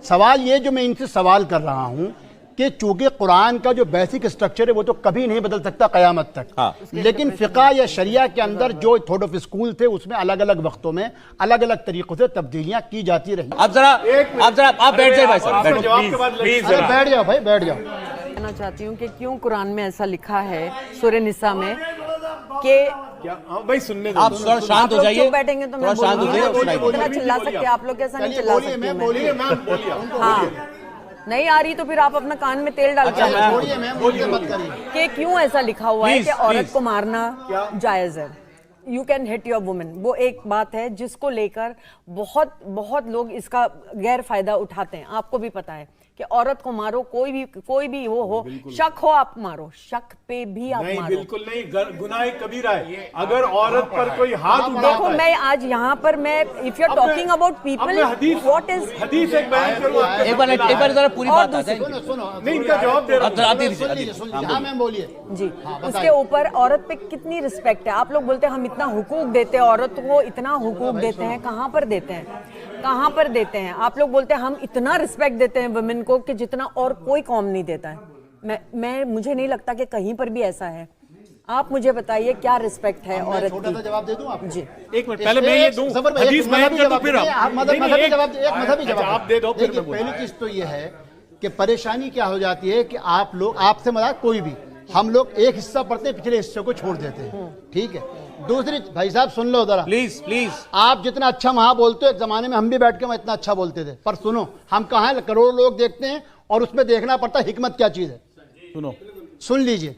सवाल ये जो मैं इनसे सवाल कर रहा हूं कि चूंकि कुरान का जो बेसिक स्ट्रक्चर है वो तो कभी नहीं बदल सकता कयामत तक। हाँ। लेकिन फिक़ा या शरिया के अंदर जो थॉट ऑफ स्कूल थे उसमें अलग अलग वक्तों में अलग अलग तरीकों से तब्दीलियां की जाती रही। आप बैठ जाए भाई साहब, बैठ जाओ। अरे बैठ जाओ भाई, बैठ जाओ। कहना चाहती हूँ कि क्यों कुरान में ऐसा लिखा है सूरह निसा में कि भाई सुनने दो। आप थोड़ा शांत हो जाइए, चुप बैठेंगे तो मैं थोड़ा शांत हो बोलूंगी। जाइए। इतना चिल्ला सकते आप लोग, कैसा नहीं चिल्ला सकती हूँ मैं। बोलिए मैम, बोलिए। हाँ, नहीं आ रही तो फिर आप अपना कान में तेल डाल के आइए। छोड़िए मैम, बोलिए मत करिए। कि क्यों ऐसा लिखा हुआ है Please, कि औरत please. को मारना जायज है, you can hit your women. वो एक बात है जिसको लेकर बहुत लोग इसका गैर फायदा उठाते हैं। आपको भी पता है कि औरत को मारो, कोई भी हो, शक हो आप मारो, शक पे भी आप नहीं, मारो। बिल्कुल नहीं, गुनाह कबीरा है। अगर औरत पर कोई हाथ उठाता देखो है, मैं आज यहाँ पर मैं if you are talking about people what is hadith एक बयान करो। एक बार जरा पूरी और बात आ जाए। सुनो, नहीं, इनका जवाब दे रहा हूं। अब आती सुन लीजिए। हाँ मैम बोलिए। जी, उसके ऊपर औरत पे कितनी रिस्पेक्ट है। आप लोग बोलते हैं हम इतना हुकूक देते हैं औरत को, इतना हुकूक देते हैं, कहाँ पर देते हैं, कहाँ पर देते हैं? आप लोग बोलते हैं हम इतना रिस्पेक्ट देते हैं वुमेन को कि जितना और कोई कौम नहीं देता है। मुझे नहीं लगता कि कहीं पर भी ऐसा है। आप मुझे बताइए क्या रिस्पेक्ट है औरत छोटा सा की? जवाब दे दूं आपको? जी, एक मिनट पहले मैं ये दूं, हदीस बयान कर दूं फिर आप। मजहबी जवाब, एक मजहबी अच्छा, जवाब आप दे दो, फिर देखिए, मैं बोलूं। पहली चीज तो ये है कि परेशानी क्या हो जाती है कि आप लोग, आपसे मजाक कोई भी, हम लोग एक हिस्सा पढ़ते हैं, पिछले हिस्से को छोड़ देते हैं। ठीक है। दूसरी भाई साहब सुन लो जरा, प्लीज। आप जितना अच्छा वहां बोलते हो, एक जमाने में हम भी बैठ के मैं इतना अच्छा बोलते थे, पर सुनो, हम कहाँ हैं, करोड़ों लोग देखते हैं और उसमें देखना पड़ता है हिकमत क्या चीज है। सुन लीजिए।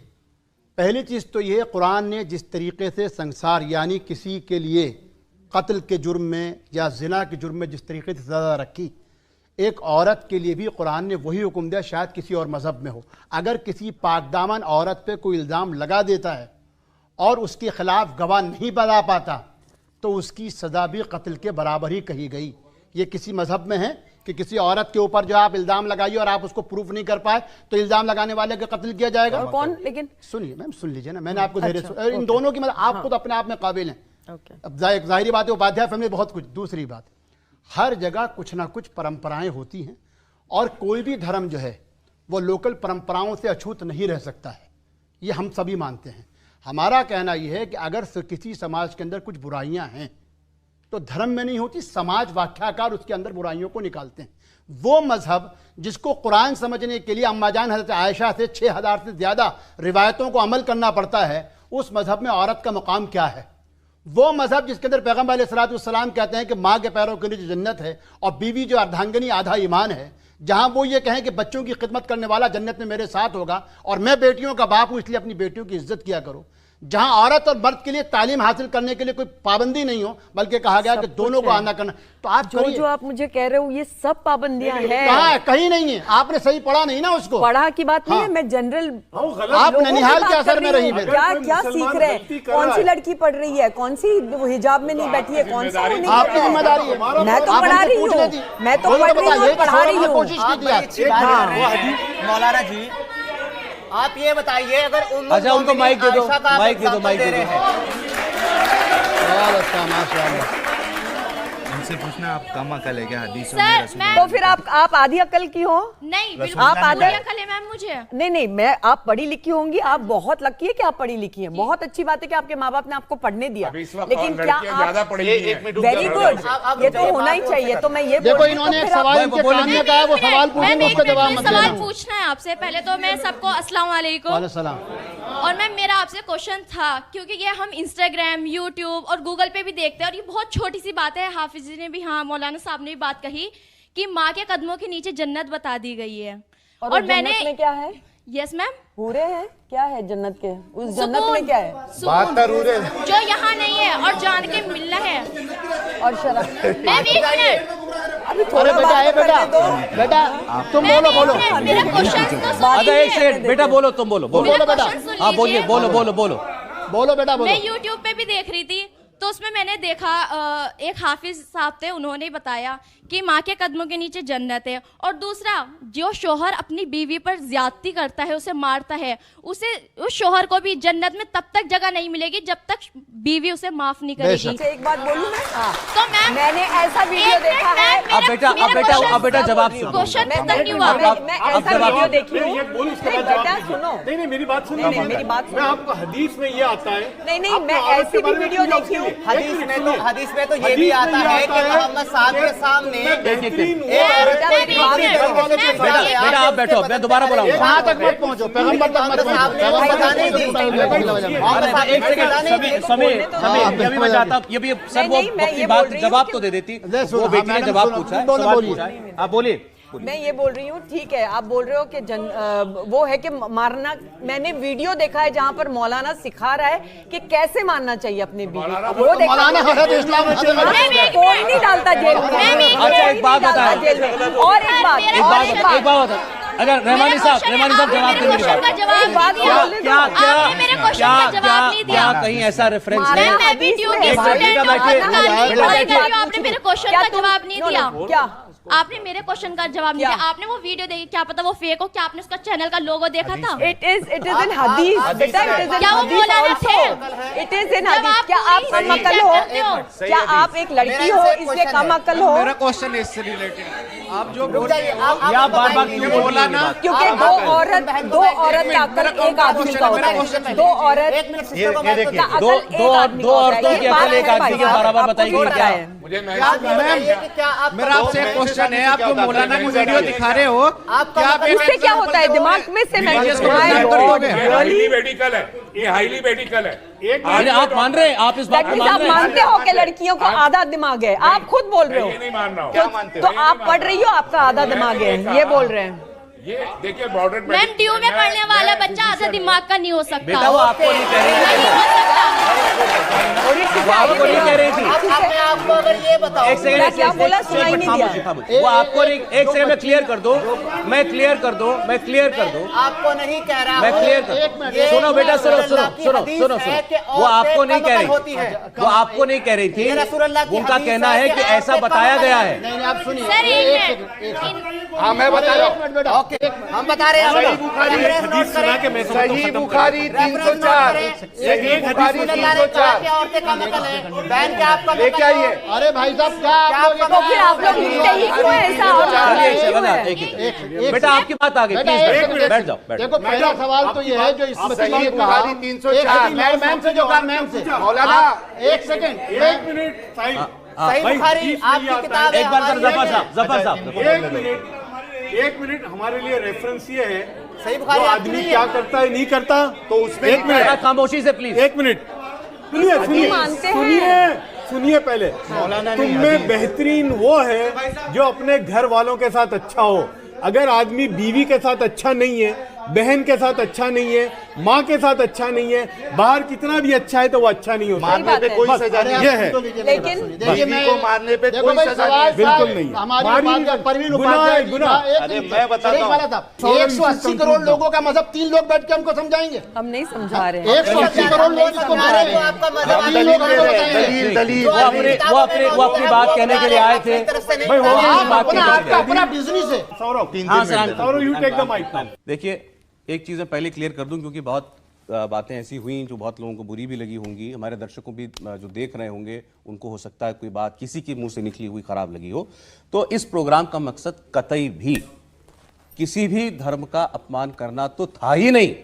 पहली चीज तो ये, कुरान ने जिस तरीके से संसार यानी किसी के लिए कत्ल के जुर्म में या जिना के जुर्म में जिस तरीके से सजा रखी, एक औरत के लिए भी कुरान ने वही हुक्म दिया, शायद किसी और मजहब में हो। अगर किसी पाकदामन औरत पे कोई इल्ज़ाम लगा देता है और उसके खिलाफ गवाह नहीं बना पाता तो उसकी सजा भी कत्ल के बराबर ही कही गई। ये किसी मजहब में है कि किसी औरत के ऊपर जो आप इल्ज़ाम लगाइए और आप उसको प्रूफ नहीं कर पाए तो इल्ज़ाम लगाने वाले का कत्ल किया जाएगा। और कौन? लेकिन सुनिए मैम, सुन लीजिए ना, मैंने आपको धैर्य इन दोनों की मतलब आप खुद अपने आप में काबिल हैं। ओके, अब जाहिर बात है, उपाध्याय फैमिली बहुत कुछ। दूसरी बात, हर जगह कुछ ना कुछ परंपराएं होती हैं और कोई भी धर्म जो है वो लोकल परंपराओं से अछूत नहीं रह सकता है, ये हम सभी मानते हैं। हमारा कहना यह है कि अगर किसी समाज के अंदर कुछ बुराइयां हैं तो धर्म में नहीं होती, समाज व्याख्याकार उसके अंदर बुराइयों को निकालते हैं। वो मजहब जिसको कुरान समझने के लिए अम्माजान हज़रत आयशा से 6000 से ज़्यादा रिवायतों को अमल करना पड़ता है, उस मजहब में औरत का मुकाम क्या है? वो मजहब जिसके अंदर पैगम्बर अलैहिस्सलाम कहते हैं कि माँ के पैरों के नीचे जन्नत है और बीवी जो अर्धांगिनी आधा ईमान है, जहां वो ये कहें कि बच्चों की खिदमत करने वाला जन्नत में मेरे साथ होगा और मैं बेटियों का बाप हूं इसलिए अपनी बेटियों की इज्जत किया करो, जहां औरत और मर्द के लिए तालीम हासिल करने के लिए कोई पाबंदी नहीं हो बल्कि कहा गया कि दोनों को आना करना। तो आप जो आप मुझे कह रहे हो ये सब पाबंदियां हैं, कहाँ है? कहीं नहीं है। आपने सही पढ़ा नहीं ना उसको। पढ़ा की बात नहीं है, मैं जनरल आप ननिहाल के असर में रही। क्या क्या सीख रहे हैं? कौन सी लड़की पढ़ रही है, कौन सी हिजाब में नहीं बैठी है, कौन सा आपकी जिम्मेदारी है। मैं तो पढ़ा रही हूँ, मैं तो पढ़ा रही हूँ। मौलाना जी आप ये बताइए, अगर अच्छा उनको माइक दे दो, माइक दे दो, माइक दे दो। उनसे पूछना आप कम अकल है क्या हदीस में? तो फिर आप आधी अकल की हो? नहीं, आप आधी अकल है मैम मुझे। नहीं, मैं आप पढ़ी लिखी होंगी, आप बहुत लकी है कि आप पढ़ी लिखी हैं। बहुत अच्छी बात है कि आपके माँ बाप ने आपको पढ़ने दिया, लेकिन क्या आप वेरी गुड, ये तो होना ही चाहिए। तो मैं ये देखो इन्होंने एक सवाल इनके सामने कहा, वो सवाल पूछेंगे उसका जवाब मत सवाल देना। पूछना है आपसे। पहले तो मैं सबको अस्सलाम वालेकुम। और मैम मेरा आपसे क्वेश्चन था, क्योंकि ये हम इंस्टाग्राम, यूट्यूब और गूगल पे भी देखते हैं और ये बहुत छोटी सी बात है, हाफिज जी ने भी, हाँ मौलाना साहब ने भी बात कही कि माँ के कदमों के नीचे जन्नत बता दी गई है। और मैंने में क्या है? यस मैम, पूरे हैं क्या है जन्नत के? उस जन्नत में क्या है? जो यहाँ नहीं है और जान के मिलना है। और शराब मैम एक मिनट, अभी थोड़ा बेटा तुम बोलो। मेरा क्वेश्चन तो आधा एक सेकंड बेटा, बोलो तुम बोलो बेटा। हाँ बोलिए, बोलो बेटा बोलो। मैं यूट्यूब पे भी देख रही थी तो उसमें मैंने देखा एक हाफिज साहब थे, उन्होंने बताया कि माँ के कदमों के नीचे जन्नत है। और दूसरा, जो शोहर अपनी बीवी पर ज्यादती करता है, उसे मारता है, उसे उस शोहर को भी जन्नत में तब तक जगह नहीं मिलेगी जब तक बीवी उसे माफ नहीं करेगी। एक बात बोलूं मैं? तो मैम मैंने ऐसा वीडियो देखा है। अब बेटा जवाब सुनो। क्वेश्चन खत्म नहीं हुआ। मैं ऐसा वीडियो देखी हूँ। बेटा सुनो, नहीं मेरी बात सुनो। मेरी बात सुनो। मैं आपको हदीस में ये आता है। नहीं, मैं ऐसी भी वीडियो देखी हूँ। हदीस में तो ये भी आता है कि मोहम्मद साहब के सामने बेटा आप बैठो, मैं दोबारा बुलाऊंगा। कहाँ तक मत पहुँचो, पैगंबर तक मत एक सेकंड समय अभी मैं चाहता हूँ, ये भी सब वो अपनी बात जवाब तो दे देती, वो बेटी ने जवाब पूछा है, सवाल पूछा है, आप बोलिए। मैं ये बोल रही हूँ, ठीक है आप बोल रहे हो कि वो है कि मारना। मैंने वीडियो देखा है जहाँ पर मौलाना सिखा रहा है कि कैसे मारना चाहिए अपने बीवी। वो देखा कोई नहीं डालता जेल में। अच्छा एक बात बताओ, जेल में। और एक बात अगर रहमानी साहब जवाब दे मेरी बात। क्या कहीं ऐसा रेफरेंस है? आपने मेरे क्वेश्चन का जवाब नहीं दिया। क्या आपने मेरे क्वेश्चन का जवाब नहीं दिया? आपने वो वीडियो देखी, क्या पता वो फेक हो, क्या आपने उसका चैनल का लोगो देखा था? इट इज इन हदीस बेटा, इट इज इन क्या वो मौलाना थे? इट इज इन हदीस। क्या आप कम अकल हो? क्या आप एक लड़की हो इसलिए कम अकल हो? मेरा क्वेश्चन इससे रिलेटेड आप जो बोल रहे हो, आप बार-बार क्यों बोला ना? क्योंकि दो औरत का अकल एक आदमी का होता है। दो औरत दो औरतों की अकल एक आदमी के बराबर बताएगी क्या है? मेरा आपसे एक क्वेश्चन है, आप जो मौलाना की वीडियो दिखा रहे हो, क्या उससे क्या होता है दिमाग में से? हाईली मेडिकल है, ये हाईली मेडिकल है। आप मान रहे हैं, आप इस बात को आप मानते हो कि लड़कियों को आधा दिमाग है? आप खुद बोल रहे हो। नहीं मान रहा हूँ। तो आप पढ़ रही हो, आपका आधा दिमाग है, ये बोल रहे हैं। ये देखिए बॉर्डर मैम ड्यू में पढ़ने वाला बच्चा आधा दिमाग का नहीं हो सकता। बेटा वो आपको नहीं कह रही थी, आपको नहीं कह रही थी। आपको अगर ये बताओ एक सेकंड, क्या बोला सुनाई नहीं दिया। वो आपको नहीं, एक सेकंड में क्लियर कर दो, मैं क्लियर कर दो। आपको नहीं कह रहा, मैं क्लियर कर। सुनो बेटा, सुनो वो आपको नहीं कह रही, वो आपको नहीं कह रही थी, उनका कहना है कि ऐसा बताया गया है। नहीं आप सुनिए। सर हाँ मैं बता रहा हूँ। ओके, हम बता रहे हैं सही आपको। बुखारी एक रेफरेंस नोट हदीस सुना के करें। मैं समझता हूं, सही खत्म बुखारी करें। 304 सही बुखारी अल्लाह ने कहा 304 कि औरतें कम अकल हैं, बहन क्या आपका लेके आइए। अरे भाई साहब क्या आप लोग तो फिर आप लोग यही क्यों ऐसा और क्यों है? बेटा आपकी बात आ गई, बेटा, प्लीज एक मिनट। बैठ जाओ, बैठ जाओ। देखो पहला सवाल तो ये है जो इसमें सही ने कहा बुखारी 304 मैम से जो कहा मैम से मौलाना एक सेकंड एक मिनट साहिब, सही भाई, बुखारी हदीस आपकी नहीं आता किताब है, एक बार सर हमारी जफर नहीं है। साहब एक मिनट हमारे लिए रेफरेंस ये है सही बुखारी वो आपकी आदमी नहीं क्या है। करता है नहीं करता, तो उसमें एक बेटा मिनट, खामोशी से प्लीज। एक मिनट सुनिए सुनिए मानते हैं। सुनिए सुनिए पहले, तुम में बेहतरीन वो है जो अपने घर वालों के साथ अच्छा हो। अगर आदमी बीवी के साथ अच्छा नहीं है, बहन के साथ अच्छा नहीं है, माँ के साथ अच्छा नहीं है, बाहर कितना भी अच्छा है तो वो अच्छा नहीं होता। मारने पे कोई सजा नहीं ये है। लेकिन बीवी को मारने पे देखो कोई भाई सजा सवाल नहीं। बिल्कुल नहीं है। हमारी मारी बात परवीन गुनाह उपाध्याय है, जी गुनाह। का एक अरे मिनट, मैं बताता एक हूं। वाला था 180 करोड़ लोगों का मजहब 3 लोग बैठ के हमको समझाएंगे। हम नहीं समझा रहे हैं। 180 करोड़ लोग इसको मारे तो आपका मजहब तीन लोग हमको बताएंगे। दलील दलील जो आपकी दलील। किताबों में वो अपनी बात कहने के लिए आए थे। अपनी तरफ से नहीं भाई, हो कहा। गया। आप अपना आपका अपना बिजनेस है। सौरभ, हाँ sir, Saurabh you take the mic now. देखिए एक चीज़ मैं पहले क्लियर कर दूं, क्योंकि बहुत बातें ऐसी हुई जो बहुत लोगों को बुरी भी लगी होंगी, हमारे दर्शकों भी जो देख रहे होंगे उनको हो सकता है कोई बात किसी के मुंह से निकली हुई खराब लगी हो। तो इस प्रोग्राम का मकसद कतई भी किसी भी धर्म का अपमान करना तो था ही नहीं,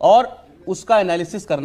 और उसका एनालिसिस करना